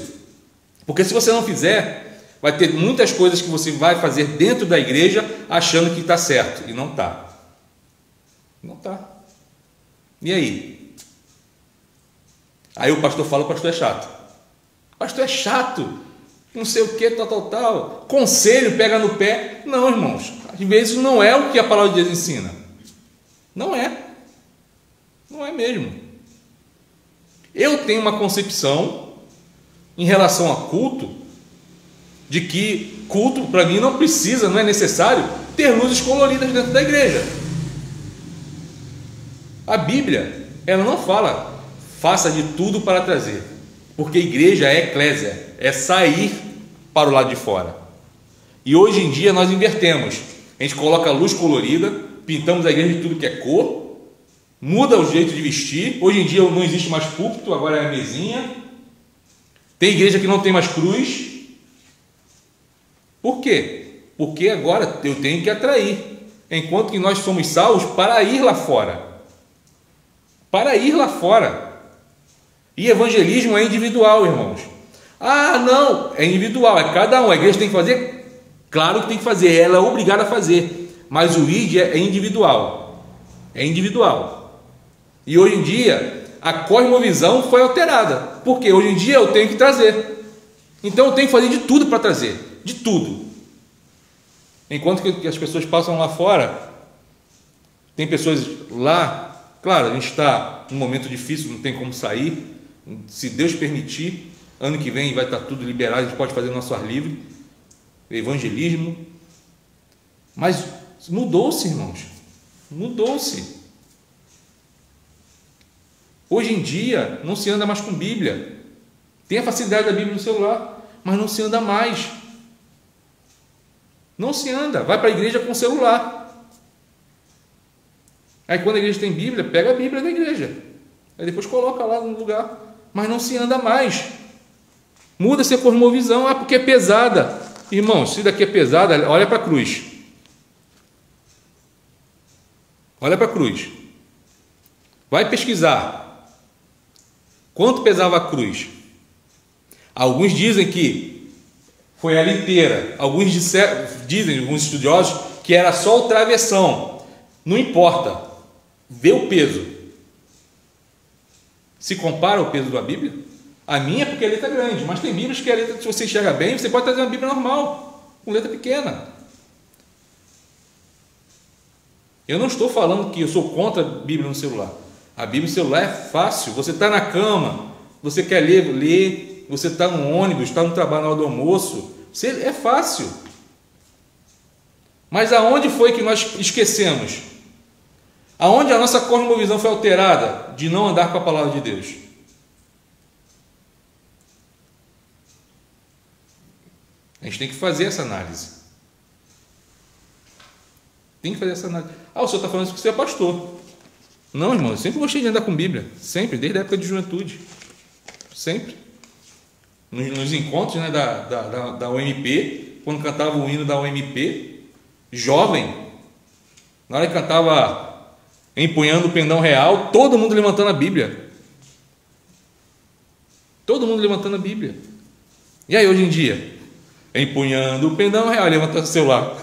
Porque se você não fizer, vai ter muitas coisas que você vai fazer dentro da igreja achando que está certo, e não está. Não está. E aí? Aí o pastor fala, o pastor é chato. O pastor é chato. Não sei o que, tal. Conselho, pega no pé. Não, irmãos. Às vezes não é o que a palavra de Deus ensina. Não é. Não é mesmo. Eu tenho uma concepção em relação a culto, de que culto para mim não precisa, não é necessário ter luzes coloridas dentro da igreja. A Bíblia, ela não fala faça de tudo para trazer, porque igreja é eclésia, é sair para o lado de fora. E hoje em dia nós invertemos, a gente coloca luz colorida, pintamos a igreja de tudo que é cor, muda o jeito de vestir. Hoje em dia não existe mais púlpito, agora é a mesinha. Tem igreja que não tem mais cruz. Por quê? Porque agora eu tenho que atrair, enquanto que nós somos salvos para ir lá fora. Para ir lá fora. E evangelismo é individual, irmãos. Ah, não, é individual, é cada um. A igreja tem que fazer? Claro que tem que fazer, ela é obrigada a fazer. Mas o ID é individual. É individual. E hoje em dia, a cosmovisão foi alterada. Porque hoje em dia eu tenho que trazer. Então eu tenho que fazer de tudo para trazer. De tudo. Enquanto que as pessoas passam lá fora, tem pessoas lá, claro, a gente está num momento difícil, não tem como sair. Se Deus permitir, ano que vem vai estar tudo liberado, a gente pode fazer nosso ar livre, evangelismo. Mas mudou-se, irmãos. Mudou-se. Hoje em dia não se anda mais com Bíblia. Tem a facilidade da Bíblia no celular, mas não se anda mais. Não se anda. Vai para a igreja com o celular. Aí quando a igreja tem Bíblia, pega a Bíblia da igreja. Aí depois coloca lá no lugar. Mas não se anda mais. Muda-se a cosmovisão. Ah, porque é pesada. Irmão, se daqui é pesada, olha para a cruz. Olha para a cruz. Vai pesquisar. Quanto pesava a cruz? Alguns dizem que foi ela inteira. Alguns dizem, alguns estudiosos, que era só o travessão. Não importa. Vê o peso. Se compara ao peso da Bíblia? A minha é porque a letra é grande, mas tem Bíblias que a letra, se você enxerga bem, você pode trazer uma Bíblia normal, com letra pequena. Eu não estou falando que eu sou contra a Bíblia no celular. A Bíblia no celular é fácil. Você está na cama, você quer ler, lê. Você está no ônibus, está no trabalho na hora do almoço. É fácil. Mas aonde foi que nós esquecemos? Aonde a nossa cosmovisão foi alterada de não andar com a palavra de Deus? A gente tem que fazer essa análise. Tem que fazer essa análise. Ah, o senhor está falando isso porque você é pastor. Não, irmão, eu sempre gostei de andar com Bíblia. Sempre, desde a época de juventude. Sempre. Nos encontros, né, da UMP, quando cantava o hino da UMP, jovem, na hora que cantava empunhando o pendão real, todo mundo levantando a Bíblia. Todo mundo levantando a Bíblia. E aí hoje em dia? Empunhando o pendão real, levantando o celular.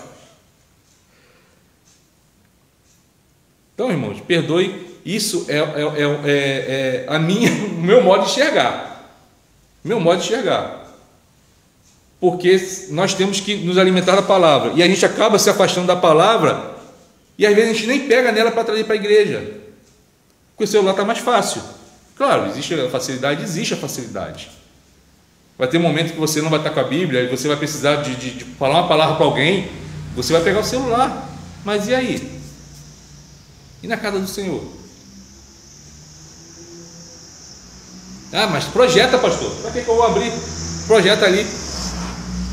Então, irmãos, perdoe, isso é o meu modo de enxergar. Meu modo de enxergar. Porque nós temos que nos alimentar da palavra. E a gente acaba se afastando da palavra. E às vezes a gente nem pega nela para trazer para a igreja. Porque o celular está mais fácil. Claro, existe a facilidade, existe a facilidade. Vai ter um momento que você não vai estar com a Bíblia e você vai precisar de falar uma palavra para alguém. Você vai pegar o celular. Mas e aí? E na casa do Senhor? Ah, mas projeta, pastor. Para que eu vou abrir? Projeta ali.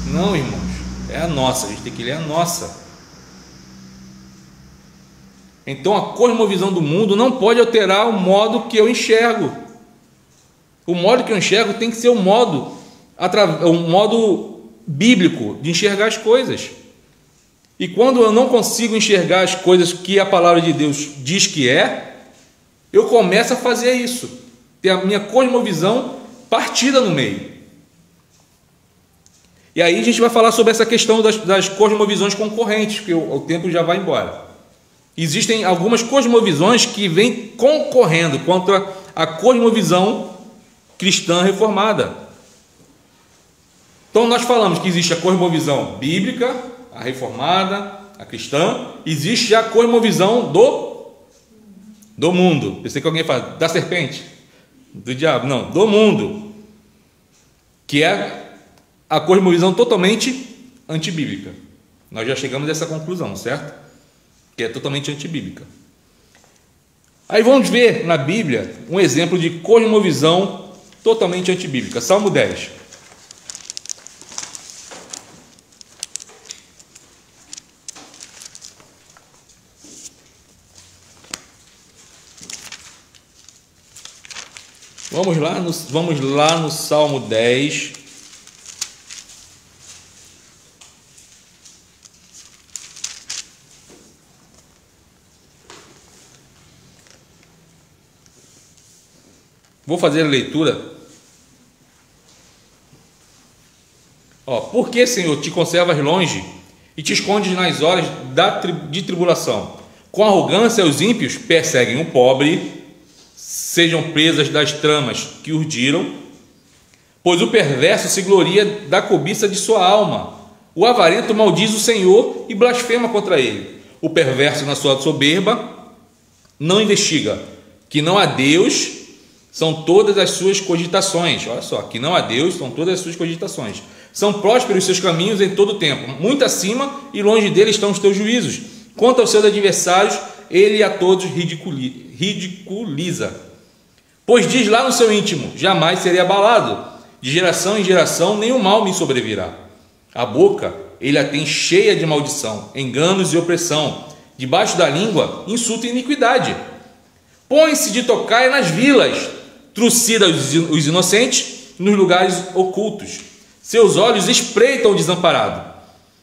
Não, irmãos. É a nossa. A gente tem que ler a nossa. Então a cosmovisão do mundo não pode alterar o modo que eu enxergo. O modo que eu enxergo tem que ser um modo bíblico de enxergar as coisas. E quando eu não consigo enxergar as coisas que a palavra de Deus diz que é, eu começo a fazer isso. Ter a minha cosmovisão partida no meio. E aí a gente vai falar sobre essa questão das cosmovisões concorrentes, porque o tempo já vai embora. Existem algumas cosmovisões que vêm concorrendo contra a cosmovisão cristã reformada. Então nós falamos que existe a cosmovisão bíblica, a reformada, a cristã. Existe já a cosmovisão do mundo. Pensei que alguém fala da serpente, do diabo. Não, do mundo, que é a cosmovisão totalmente antibíblica. Nós já chegamos a essa conclusão, certo? Que é totalmente antibíblica. Aí vamos ver na Bíblia um exemplo de cosmovisão totalmente antibíblica. Salmo 10. Vamos lá no Salmo 10. Vou fazer a leitura. Por que, Senhor, te conservas longe e te escondes nas horas de tribulação? Com arrogância os ímpios perseguem o pobre, sejam presas das tramas que urdiram, pois o perverso se gloria da cobiça de sua alma. O avarento maldiz o Senhor e blasfema contra ele. O perverso na sua soberba não investiga que não há Deus, são todas as suas cogitações. Olha só, que não há Deus, são todas as suas cogitações. São prósperos os seus caminhos em todo o tempo. Muito acima e longe dele estão os teus juízos. Quanto aos seus adversários, ele a todos ridiculiza. Pois diz lá no seu íntimo: jamais serei abalado, de geração em geração nenhum mal me sobrevirá. A boca ele a tem cheia de maldição, enganos e opressão, debaixo da língua insulto e iniquidade. Põe-se de tocaia nas vilas, trucida os inocentes nos lugares ocultos. Seus olhos espreitam o desamparado.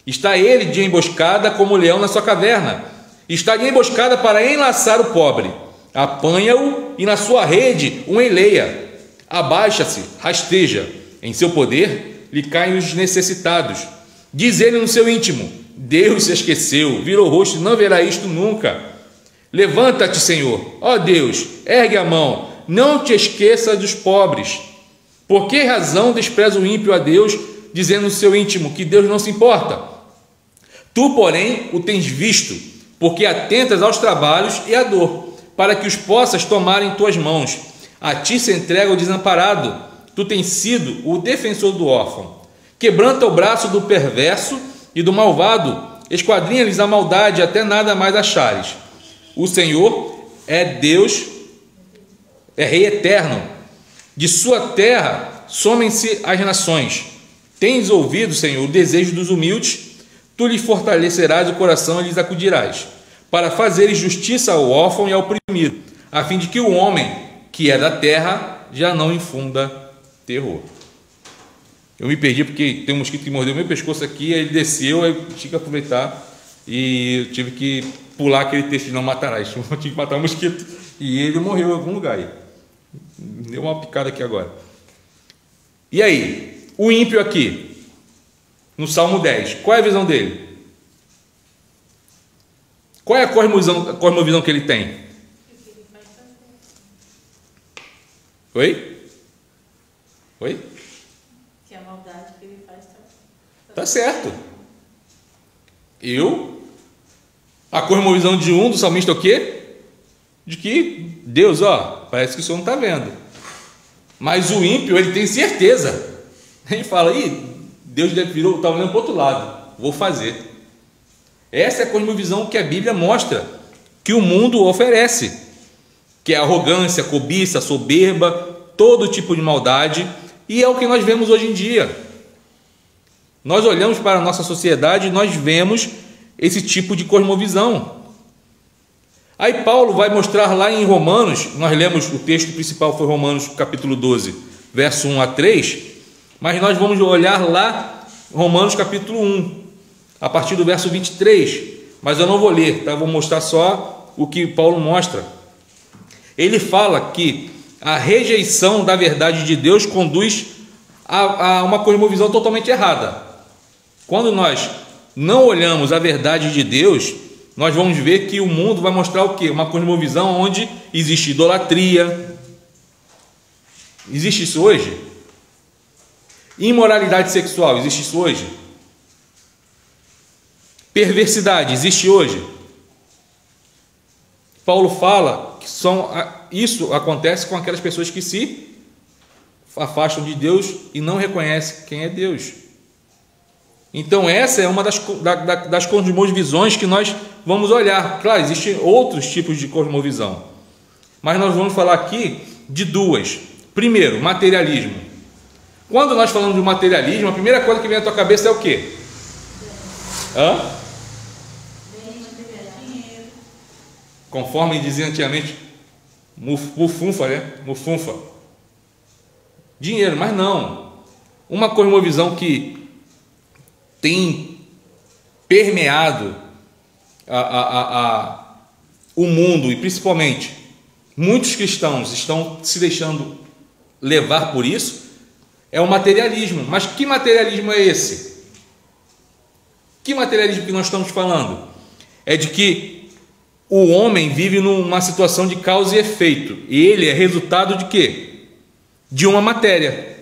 Está ele de emboscada como o leão na sua caverna. Está de emboscada para enlaçar o pobre. Apanha-o e na sua rede o enleia. Abaixa-se, rasteja. Em seu poder lhe caem os necessitados. Diz ele no seu íntimo: Deus se esqueceu, virou o rosto e não verá isto nunca. Levanta-te, Senhor, ó Deus, ergue a mão, não te esqueça dos pobres. Por que razão despreza o ímpio a Deus, dizendo no seu íntimo que Deus não se importa? Tu, porém, o tens visto, porque atentas aos trabalhos e à dor, para que os possas tomar em tuas mãos. A ti se entrega o desamparado, tu tens sido o defensor do órfão. Quebranta o braço do perverso e do malvado, esquadrinha-lhes a maldade até nada mais achares. O Senhor é Deus, é Rei eterno. De sua terra somem-se as nações. Tens ouvido, Senhor, o desejo dos humildes, tu lhes fortalecerás o coração e lhes acudirás, para fazeres justiça ao órfão e ao oprimido, a fim de que o homem que é da terra já não infunda terror. Eu me perdi porque tem um mosquito que mordeu meu pescoço aqui, aí ele desceu, aí eu tive que aproveitar e eu tive que pular aquele texto de não matarás. Eu tive que matar um mosquito e ele morreu em algum lugar aí. Deu uma picada aqui agora. E aí, o ímpio aqui, no Salmo 10, qual é a visão dele? Qual é a cosmovisão que ele tem? Oi? Oi? Que a maldade que ele faz tá certo. A cosmovisão de um do salmista é o quê? De que Deus, ó, parece que o senhor não está vendo. Mas o ímpio, ele tem certeza. Ele fala: ih, Deus está olhando para o outro lado, vou fazer. Essa é a cosmovisão que a Bíblia mostra que o mundo oferece, que é arrogância, cobiça, soberba, todo tipo de maldade, e é o que nós vemos hoje em dia. Nós olhamos para a nossa sociedade e nós vemos esse tipo de cosmovisão. Aí Paulo vai mostrar lá em Romanos, nós lemos, o texto principal foi Romanos capítulo 12, verso 1 a 3, mas nós vamos olhar lá Romanos capítulo 1, a partir do verso 23, mas eu não vou ler, tá? Vou mostrar só o que Paulo mostra. Ele fala que a rejeição da verdade de Deus conduz a uma cosmovisão totalmente errada. Quando nós não olhamos a verdade de Deus, nós vamos ver que o mundo vai mostrar o quê? Uma cosmovisão onde existe idolatria. Existe isso hoje? Imoralidade sexual, existe isso hoje? Perversidade, existe hoje? Paulo fala que isso acontece com aquelas pessoas que se afastam de Deus e não reconhecem quem é Deus. Então essa é uma das cosmovisões que nós vamos olhar. Claro, existem outros tipos de cosmovisão, mas nós vamos falar aqui de duas. Primeiro, materialismo. Quando nós falamos de materialismo, a primeira coisa que vem à tua cabeça é o quê? Conforme dizia antigamente, mufunfa, né? Mufunfa. Dinheiro, mas não. Uma cosmovisão que tem permeado o mundo, e principalmente muitos cristãos estão se deixando levar por isso, é o materialismo. Mas que materialismo é esse? Que materialismo que nós estamos falando? É de que o homem vive numa situação de causa e efeito, e ele é resultado de quê? De uma matéria.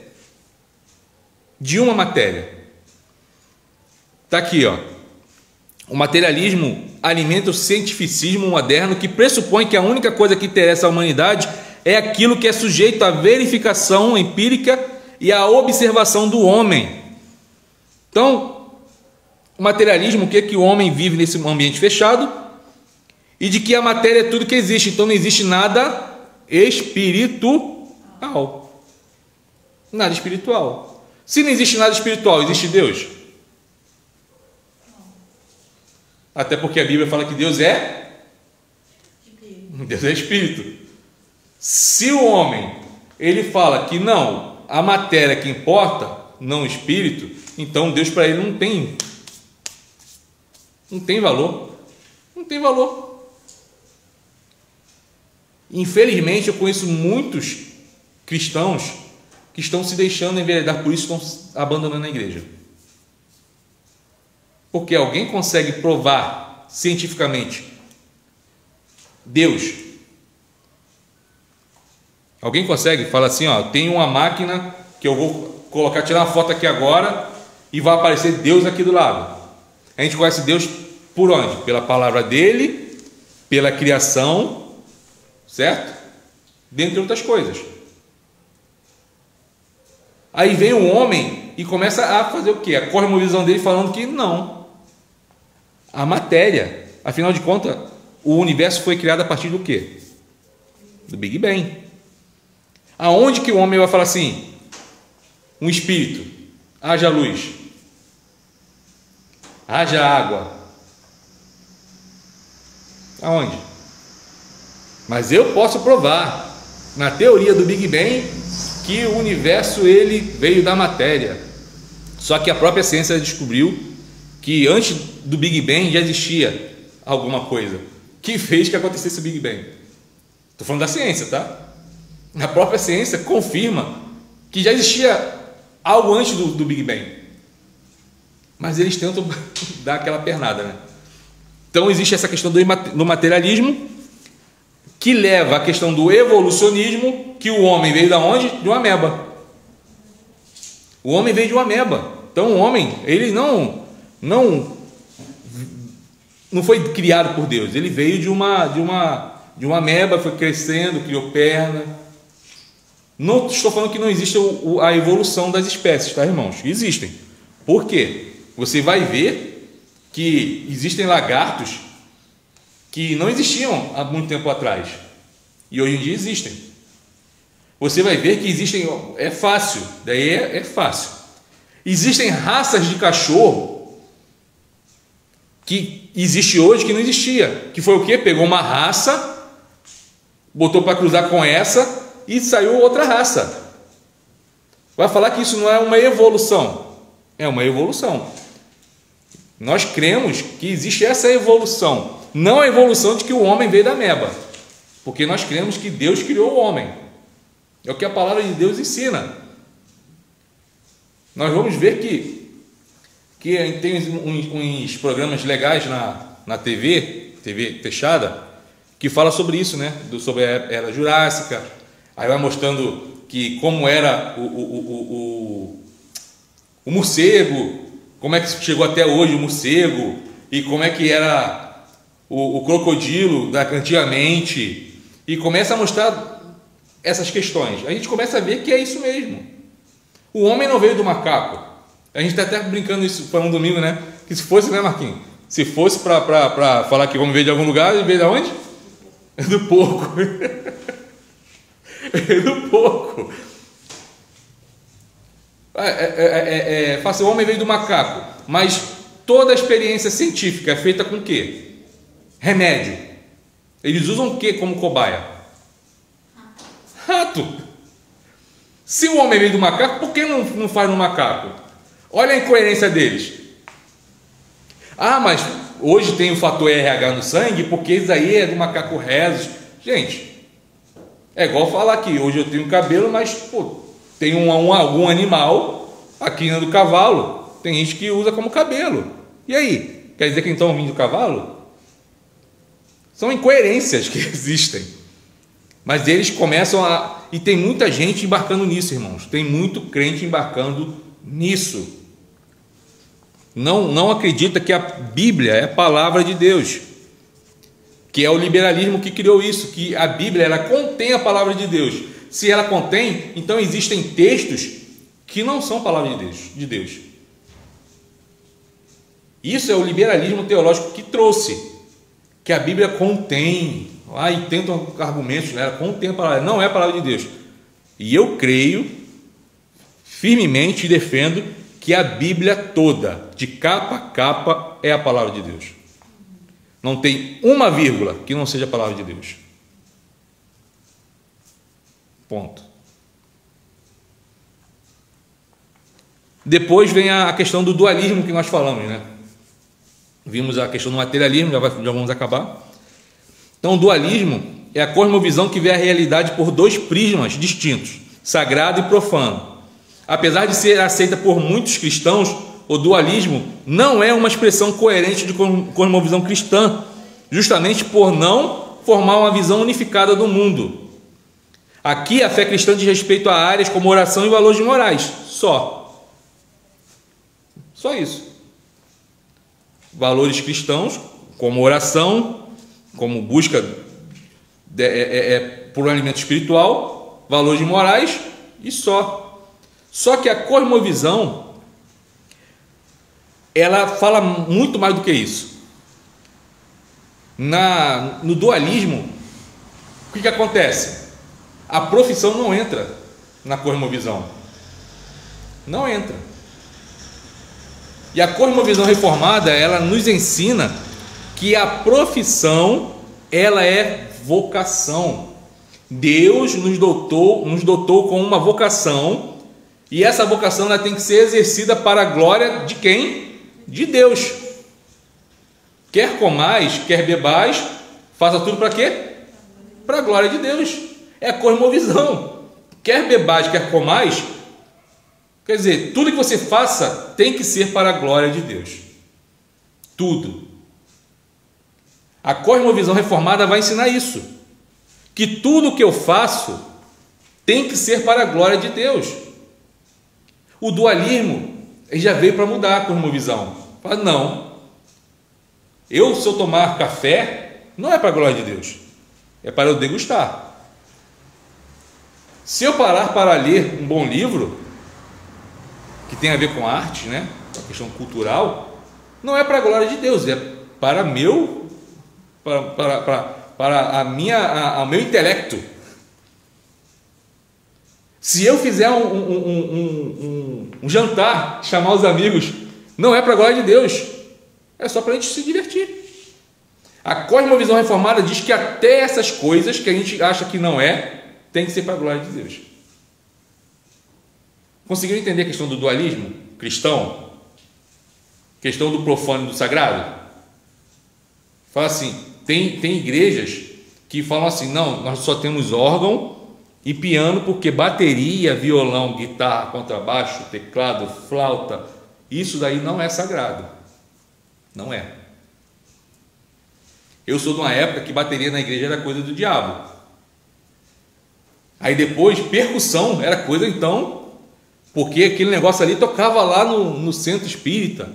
De uma matéria. Está aqui, ó. O materialismo alimenta o cientificismo moderno, que pressupõe que a única coisa que interessa à humanidade é aquilo que é sujeito à verificação empírica e à observação do homem. Então, o materialismo, o que é que o homem vive nesse ambiente fechado? E de que a matéria é tudo que existe, então não existe nada espiritual. Nada espiritual. Se não existe nada espiritual, existe Deus? Até porque a Bíblia fala que Deus é espírito. Se o homem, ele fala que não, a matéria que importa, não o espírito, então Deus para ele não tem valor. Não tem valor. Infelizmente, eu conheço muitos cristãos que estão se deixando enveredar, por isso estão abandonando a igreja. Porque alguém consegue provar cientificamente Deus? Alguém consegue? Fala assim, ó, tem uma máquina que eu vou colocar, tirar uma foto aqui agora e vai aparecer Deus aqui do lado. A gente conhece Deus por onde? Pela palavra dele, pela criação, certo? Dentre outras coisas. Aí vem o homem e começa a fazer o quê? A cosmovisão dele falando que não. A matéria, afinal de contas, o universo foi criado a partir do quê? Do Big Bang. Aonde que o homem vai falar assim? Um espírito, haja luz, haja água. Aonde? Mas eu posso provar, na teoria do Big Bang, que o universo ele veio da matéria. Só que a própria ciência descobriu que antes do Big Bang já existia alguma coisa que fez que acontecesse o Big Bang. Estou falando da ciência, tá? A própria ciência confirma que já existia algo antes do Big Bang. Mas eles tentam dar aquela pernada, né? Então existe essa questão do materialismo, que leva à questão do evolucionismo, que o homem veio da onde? De uma ameba. O homem veio de uma ameba. Então o homem, ele não foi criado por Deus, ele veio de uma ameba, foi crescendo, criou perna. Não estou falando que não existe a evolução das espécies, tá, irmãos? Existem. Por quê? Você vai ver que existem lagartos que não existiam há muito tempo atrás e hoje em dia existem. Você vai ver que existem, é fácil, daí é fácil. Existem raças de cachorro que existe hoje que não existia. Que foi o quê? Pegou uma raça, botou para cruzar com essa e saiu outra raça. Vai falar que isso não é uma evolução? É uma evolução. Nós cremos que existe essa evolução, não a evolução de que o homem veio da ameba, porque nós cremos que Deus criou o homem. É o que a palavra de Deus ensina. Nós vamos ver que tem uns programas legais na TV fechada, que fala sobre isso, né? Sobre a era jurássica. Aí vai mostrando que como era o morcego, como é que chegou até hoje o morcego, e como é que era o crocodilo antigamente, e começa a mostrar essas questões. A gente começa a ver que é isso mesmo. O homem não veio do macaco. A gente está até brincando isso para um domingo, né? Que se fosse, né, Marquinhos? Se fosse para falar que o homem veio de algum lugar, ele veio de onde? Do porco. Do porco. O homem veio do macaco, mas toda a experiência científica é feita com o quê? Remédio. Eles usam o que como cobaia? Rato. Se o homem veio do macaco, por que não faz no macaco? Olha a incoerência deles. Ah, mas hoje tem o fator RH no sangue, porque isso aí é do macaco rhesus. Gente, é igual falar aqui, hoje eu tenho cabelo, mas tem algum animal, a crina do cavalo, tem gente que usa como cabelo. E aí? Quer dizer que então vem do cavalo? São incoerências que existem. Mas eles começam a... E tem muita gente embarcando nisso, irmãos. Tem muito crente embarcando nisso. Não acredita que a Bíblia é a palavra de Deus. Que é o liberalismo que criou isso. Que a Bíblia, ela contém a palavra de Deus. Se ela contém, então existem textos que não são palavra de Deus. Isso é o liberalismo teológico que trouxe. Que a Bíblia contém e tentam argumentos, né? Contém a palavra, não é a palavra de Deus. E eu creio firmemente e defendo que a Bíblia toda, de capa a capa, é a palavra de Deus. Não tem uma vírgula que não seja a palavra de Deus. Ponto. Depois vem a questão do dualismo que nós falamos, né? Vimos a questão do materialismo, já vamos acabar. Então, o dualismo é a cosmovisão que vê a realidade por dois prismas distintos, sagrado e profano. Apesar de ser aceita por muitos cristãos, o dualismo não é uma expressão coerente de cosmovisão cristã, justamente por não formar uma visão unificada do mundo. Aqui a fé cristã diz respeito a áreas como oração e valores morais, só isso. Valores cristãos, como oração, como busca por um alimento espiritual, valores morais e só. Só que a cosmovisão, ela fala muito mais do que isso. No dualismo, o que acontece? A profissão não entra na cosmovisão. Não entra. E a cosmovisão reformada, ela nos ensina que a profissão, ela é vocação. Deus nos dotou com uma vocação, e essa vocação ela tem que ser exercida para a glória de quem? De Deus. Quer comais, quer bebais, faça tudo para quê? Para a glória de Deus. É a cosmovisão. Quer bebais, quer comais, quer dizer, tudo que você faça tem que ser para a glória de Deus. Tudo. A cosmovisão reformada vai ensinar isso. Que tudo que eu faço tem que ser para a glória de Deus. O dualismo já veio para mudar a cosmovisão. Fala, não. Se eu tomar café, não é para a glória de Deus. É para eu degustar. Se eu parar para ler um bom livro, que tem a ver com arte, né? Com a questão cultural, não é para a glória de Deus, é para o meu intelecto. Se eu fizer um jantar, chamar os amigos, não é para a glória de Deus, é só para a gente se divertir. A cosmovisão reformada diz que até essas coisas que a gente acha que não tem que ser para a glória de Deus. Conseguiram entender a questão do dualismo cristão? Questão do profano e do sagrado? Fala assim, tem igrejas que falam assim, não, nós só temos órgão e piano, porque bateria, violão, guitarra, contrabaixo, teclado, flauta, isso daí não é sagrado. Não é. Eu sou de uma época que bateria na igreja era coisa do diabo. Aí depois, percussão era coisa, então, porque aquele negócio ali tocava lá no centro espírita.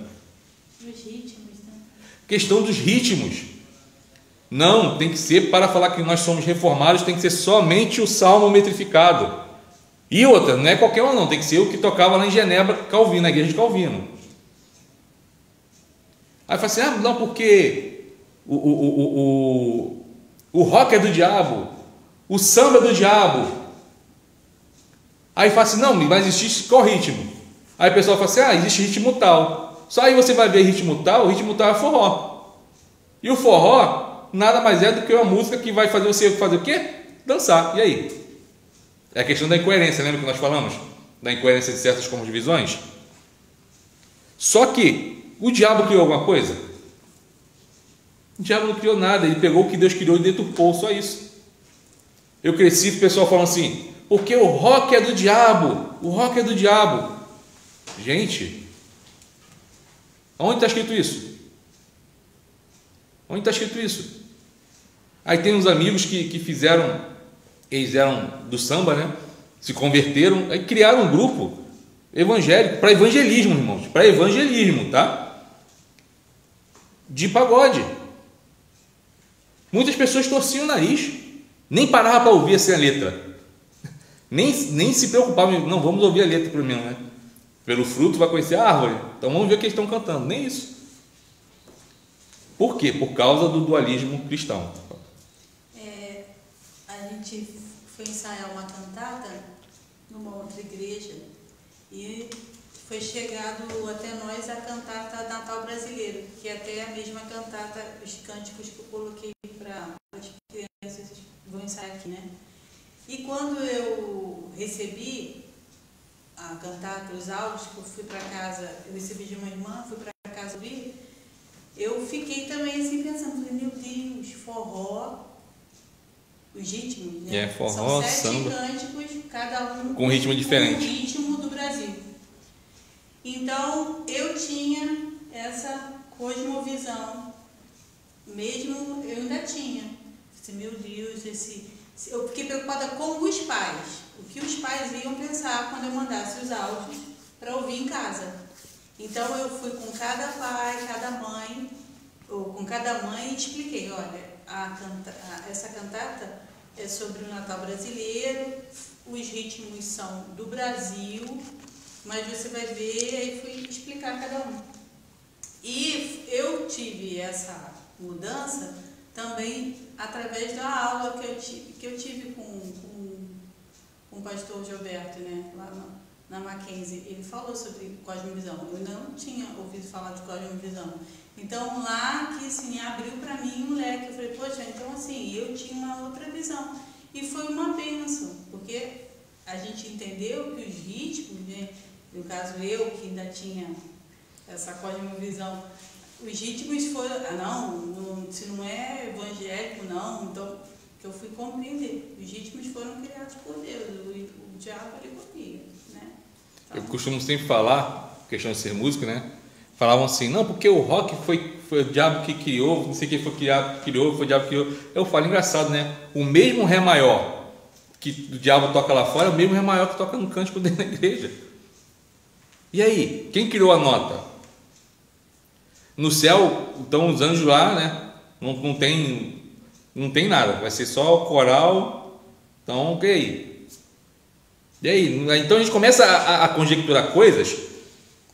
Os ritmos, né? Questão dos ritmos. Não, tem que ser, para falar que nós somos reformados, tem que ser somente o salmo metrificado. E outra, não é qualquer um não, tem que ser o que tocava lá em Genebra, Calvino, na igreja de Calvino. Aí fala assim, não, porque o rock é do diabo, o samba é do diabo. Aí fala assim, não, mas existe qual ritmo? Aí o pessoal fala assim, existe ritmo tal. Só aí você vai ver ritmo tal é forró. E o forró nada mais é do que uma música que vai fazer você fazer o quê? Dançar. E aí? É a questão da incoerência, lembra que nós falamos? Da incoerência de certas cosmovisões? Só que o diabo criou alguma coisa? O diabo não criou nada, ele pegou o que Deus criou e deturpou, só isso. Eu cresci com o pessoal falando assim, porque o rock é do diabo, o rock é do diabo. Gente, onde está escrito isso? Onde está escrito isso? Aí tem uns amigos que fizeram, eles eram do samba, né? Se converteram, aí criaram um grupo evangélico, para evangelismo, irmãos, para evangelismo, tá? De pagode. Muitas pessoas torciam o nariz, nem paravam para ouvir assim a letra, nem se preocupavam, não, vamos ouvir a letra primeiro, né? Pelo fruto vai conhecer a árvore, então vamos ver o que eles estão cantando, nem isso. Por quê? Por causa do dualismo cristão. gente foi ensaiar uma cantata numa outra igreja e foi chegado até nós a cantata Natal Brasileiro, que é até a mesma cantata, os cânticos que eu coloquei para as crianças vão ensaiar aqui, né? E quando eu recebi a cantata, os áudios, que eu fui para casa, eu recebi de uma irmã, fui para casa ouvir, eu fiquei também assim pensando, falei, meu Deus, forró, os ritmos, né? Forró, são 7 samba, cânticos, cada um com um ritmo diferente. Com o ritmo do Brasil. Então, eu tinha essa cosmovisão, mesmo eu ainda tinha. Meu Deus, eu fiquei preocupada com os pais, o que os pais iam pensar quando eu mandasse os áudios para ouvir em casa. Então, eu fui com cada pai, cada mãe, ou com cada mãe e expliquei, olha, essa cantata é sobre o Natal brasileiro, os ritmos são do Brasil, mas você vai ver, aí fui explicar cada um. E eu tive essa mudança também através da aula que eu tive com o pastor Gilberto, né, lá na Mackenzie. Ele falou sobre cosmovisão. Eu ainda não tinha ouvido falar de cosmovisão. Então, lá que assim, abriu para mim um leque. Eu falei, poxa, então assim, eu tinha uma outra visão. E foi uma bênção, porque a gente entendeu que os ritmos, né, no caso eu, que ainda tinha essa cosmovisão, os ritmos foram, se não é evangélico, não, então, que eu fui compreender, os ritmos foram criados por Deus, o diabo ele copia, né? Então, eu costumo sempre falar, questão de ser músico, né? Falavam assim, não, porque o rock foi o diabo que criou, não sei quem foi criou, foi o diabo que criou. Eu falo, engraçado, né? O mesmo Ré maior que o diabo toca lá fora é o mesmo Ré maior que toca no cântico dentro da igreja. E aí, quem criou a nota? No céu, estão os anjos lá, né? Não tem nada, vai ser só o coral. Então, ok. E aí? Então a gente começa a conjecturar coisas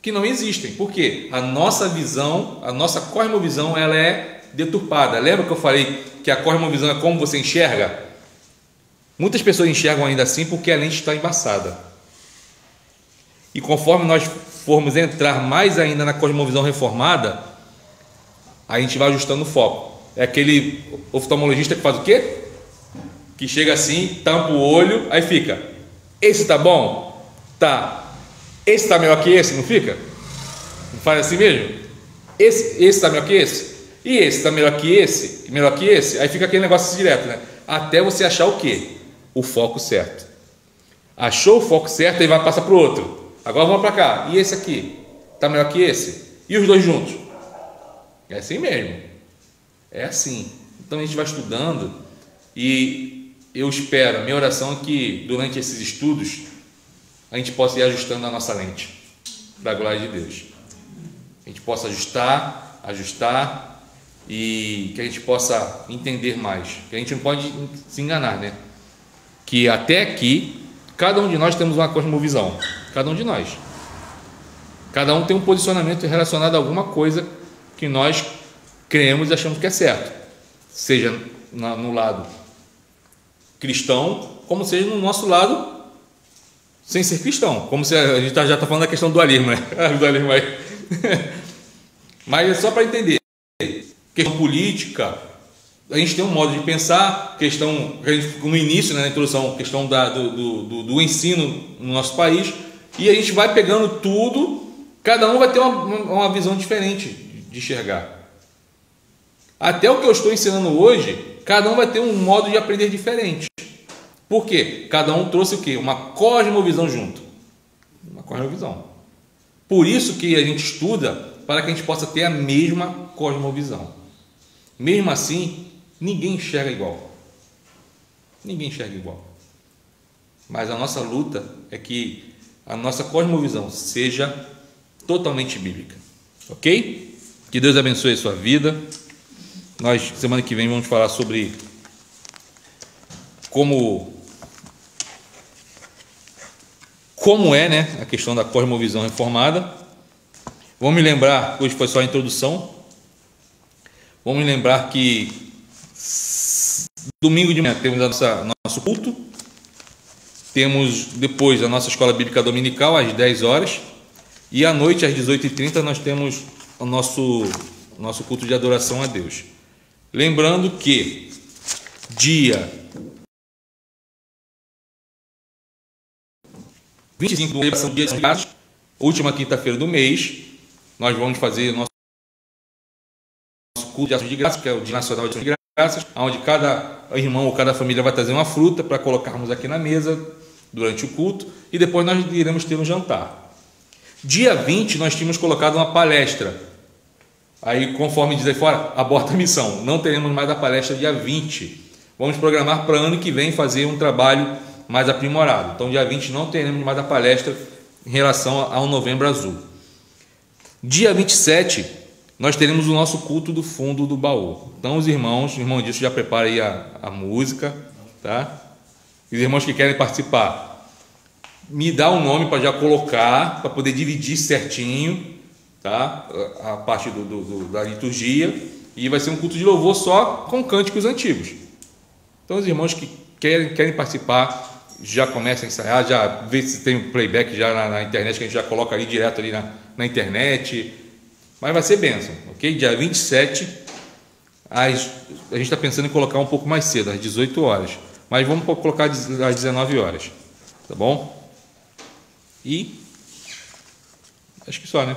que não existem. Por quê? A nossa visão, a nossa cosmovisão, ela é deturpada. Lembra que eu falei que a cosmovisão é como você enxerga? Muitas pessoas enxergam ainda assim porque a lente está embaçada. E conforme nós formos entrar mais ainda na cosmovisão reformada, a gente vai ajustando o foco. É aquele oftalmologista que faz o quê? Que chega assim, tampa o olho, aí fica, esse tá bom? Tá. Esse tá melhor que esse, não fica? Não faz assim mesmo? Esse tá melhor que esse? E esse tá melhor que esse? Melhor que esse? Aí fica aquele negócio direto, né? Até você achar o quê? O foco certo. Achou o foco certo, aí vai passar para o outro. Agora vamos para cá. E esse aqui? Tá melhor que esse? E os dois juntos? É assim mesmo. É assim. Então a gente vai estudando e eu espero, minha oração é que durante esses estudos a gente possa ir ajustando a nossa lente para a glória de Deus. A gente possa ajustar e que a gente possa entender mais. Que a gente não pode se enganar, né? Que até aqui, cada um de nós temos uma cosmovisão. Cada um de nós. Cada um tem um posicionamento relacionado a alguma coisa que nós cremos e achamos que é certo. Seja no lado cristão, como seja no nosso lado sem ser cristão. Como se a gente já está falando da questão do dualismo, né? Dualismo aí. Mas é só para entender. Questão política, a gente tem um modo de pensar, questão, no início, né, na introdução, questão do ensino no nosso país, e a gente vai pegando tudo, cada um vai ter uma visão diferente de enxergar. Até o que eu estou ensinando hoje, cada um vai ter um modo de aprender diferente. Por quê? Cada um trouxe o quê? Uma cosmovisão junto. Uma cosmovisão. Por isso que a gente estuda, para que a gente possa ter a mesma cosmovisão. Mesmo assim, ninguém enxerga igual. Ninguém enxerga igual. Mas a nossa luta é que a nossa cosmovisão seja totalmente bíblica. Ok? Que Deus abençoe a sua vida. Nós, semana que vem, vamos falar sobre como é, né, a questão da cosmovisão reformada. Vamos me lembrar, hoje foi só a introdução. Vamos lembrar que domingo de manhã temos a nossa nosso culto. Temos depois a nossa escola bíblica dominical às 10 horas. E à noite, às 18h30, nós temos o nosso culto de adoração a Deus. Lembrando que dia 25 de novembro, dia de graças, última quinta-feira do mês, nós vamos fazer nosso culto de ação de graças, que é o Dia Nacional de Ação de Graças, onde cada irmão ou cada família vai trazer uma fruta para colocarmos aqui na mesa durante o culto, e depois nós iremos ter um jantar. Dia 20 nós tínhamos colocado uma palestra, aí conforme diz aí fora, aborta a missão, não teremos mais a palestra dia 20, vamos programar para ano que vem fazer um trabalho mais aprimorado. Então dia 20 não teremos mais a palestra em relação ao Novembro Azul. Dia 27 nós teremos o nosso culto do fundo do baú. Então os irmãos, o irmão disso já prepara aí a música, tá? Os irmãos que querem participar, me dá um nome para já colocar, para poder dividir certinho, tá? A parte da liturgia, e vai ser um culto de louvor só com cânticos antigos. Então os irmãos que querem participar, já começam a ensaiar, já vê se tem um playback já na internet, que a gente já coloca ali direto ali na internet, mas vai ser bênção, ok? Dia 27, a gente está pensando em colocar um pouco mais cedo, às 18 horas, mas vamos colocar às 19 horas, tá bom? E acho que só, né?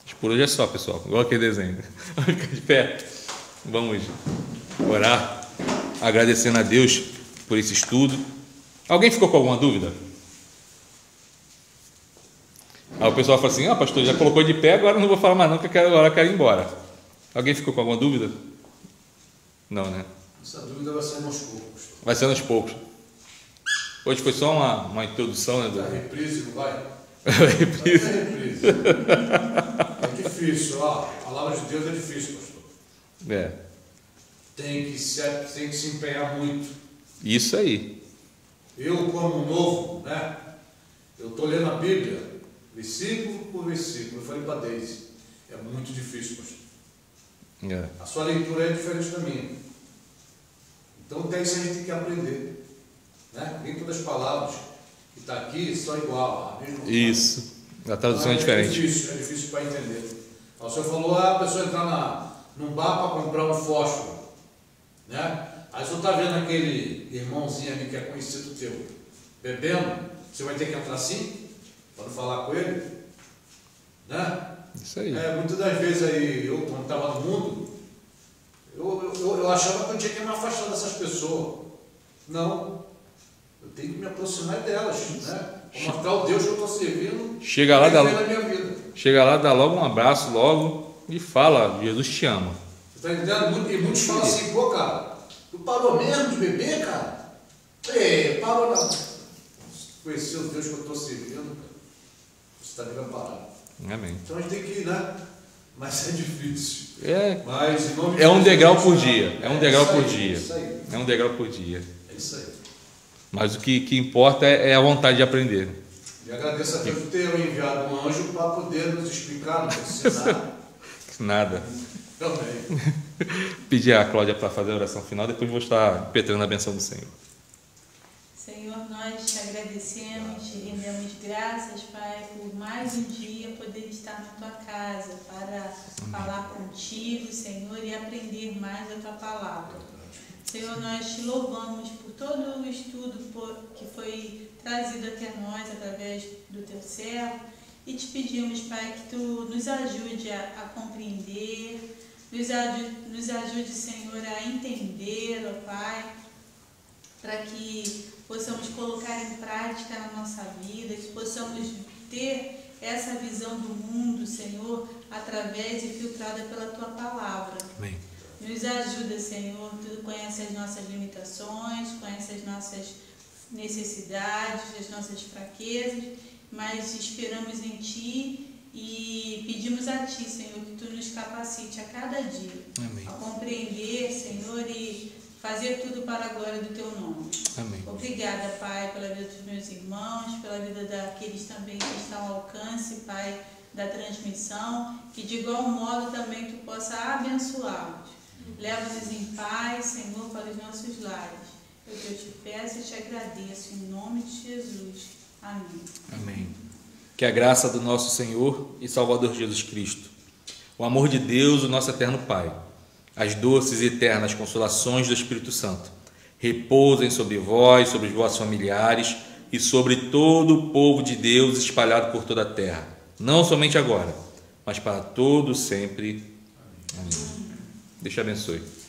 Acho que por hoje é só, pessoal, igual aquele desenho. Vamos ficar de pé, vamos orar, agradecendo a Deus por esse estudo. Alguém ficou com alguma dúvida? Aí o pessoal fala assim, pastor, já colocou de pé, agora não vou falar mais não, que agora eu quero ir embora. Alguém ficou com alguma dúvida? Não, né? Essa dúvida vai ser aos poucos. Vai ser aos poucos. Hoje foi só uma introdução, né? A reprise, não vai? Reprise. Reprise. É difícil, a palavra de Deus é difícil, pastor. Tem que se empenhar muito. Isso aí. Eu, como novo, né? Eu estou lendo a Bíblia, versículo por versículo. Eu falei para Deise, é muito difícil, pastor. A sua leitura é diferente da minha. Então tem isso, a gente tem que aprender. Né? Nem todas as palavras que estão aqui são igual. Isso. A tradução é diferente. É difícil para entender. O senhor falou, a pessoa entrar num bar para comprar um fósforo. Né? Aí o senhor está vendo aquele irmãozinho ali que é conhecido teu, bebendo, você vai ter que entrar assim, para não falar com ele. Né? Isso aí. Muitas das vezes aí, eu quando estava no mundo, eu achava que eu tinha que me afastar dessas pessoas. Não. Eu tenho que me aproximar delas, né? Para mostrar o Deus que eu estou servindo. Chega lá, na minha vida. Chega lá, dá logo um abraço, logo, e fala, Jesus te ama. Você está entendendo? E muitos falam assim, pô, cara, tu parou mesmo de beber, cara? Parou não. Conhecer o Deus que eu estou servindo, cara. Você está devendo parar. Amém. Então a gente tem que ir, né? Mas é difícil. Mas, em nome de um degrau Deus, por dia. É um degrau por dia. Isso aí. É um degrau por dia. É isso aí. Mas o que importa é a vontade de aprender. E agradeço a Deus por ter enviado um anjo para poder nos explicar, nos ensinar. Nada. Também. Pedir a Cláudia para fazer a oração final, depois vou estar impetrando a benção do Senhor. Senhor, nós te agradecemos, te rendemos graças, Pai, por mais um dia poder estar na tua casa para falar contigo, Senhor, e aprender mais a tua palavra. Senhor, nós te louvamos por todo o estudo que foi trazido até nós através do teu servo e te pedimos, Pai, que tu nos ajude a compreender, nos ajude, Senhor, a entender, ó Pai, para que possamos colocar em prática na nossa vida, que possamos ter essa visão do mundo, Senhor, através e filtrada pela tua palavra. Amém. Nos ajuda, Senhor, tu conhece as nossas limitações, conhece as nossas necessidades, as nossas fraquezas, mas esperamos em Ti e pedimos a Ti, Senhor, que Tu nos capacite a cada dia. Amém. A compreender, Senhor, e fazer tudo para a glória do Teu nome. Amém. Obrigada, Pai, pela vida dos meus irmãos, pela vida daqueles também que estão ao alcance, Pai, da transmissão, que de igual modo também Tu possa abençoá-los. Leva-nos em paz, Senhor, para os nossos lares. Eu te peço e te agradeço em nome de Jesus. Amém. Amém. Que a graça do nosso Senhor e Salvador Jesus Cristo, o amor de Deus, o nosso eterno Pai, as doces e eternas consolações do Espírito Santo repousem sobre vós, sobre os vossos familiares e sobre todo o povo de Deus espalhado por toda a terra, não somente agora, mas para todo sempre. Amém. Deus te abençoe.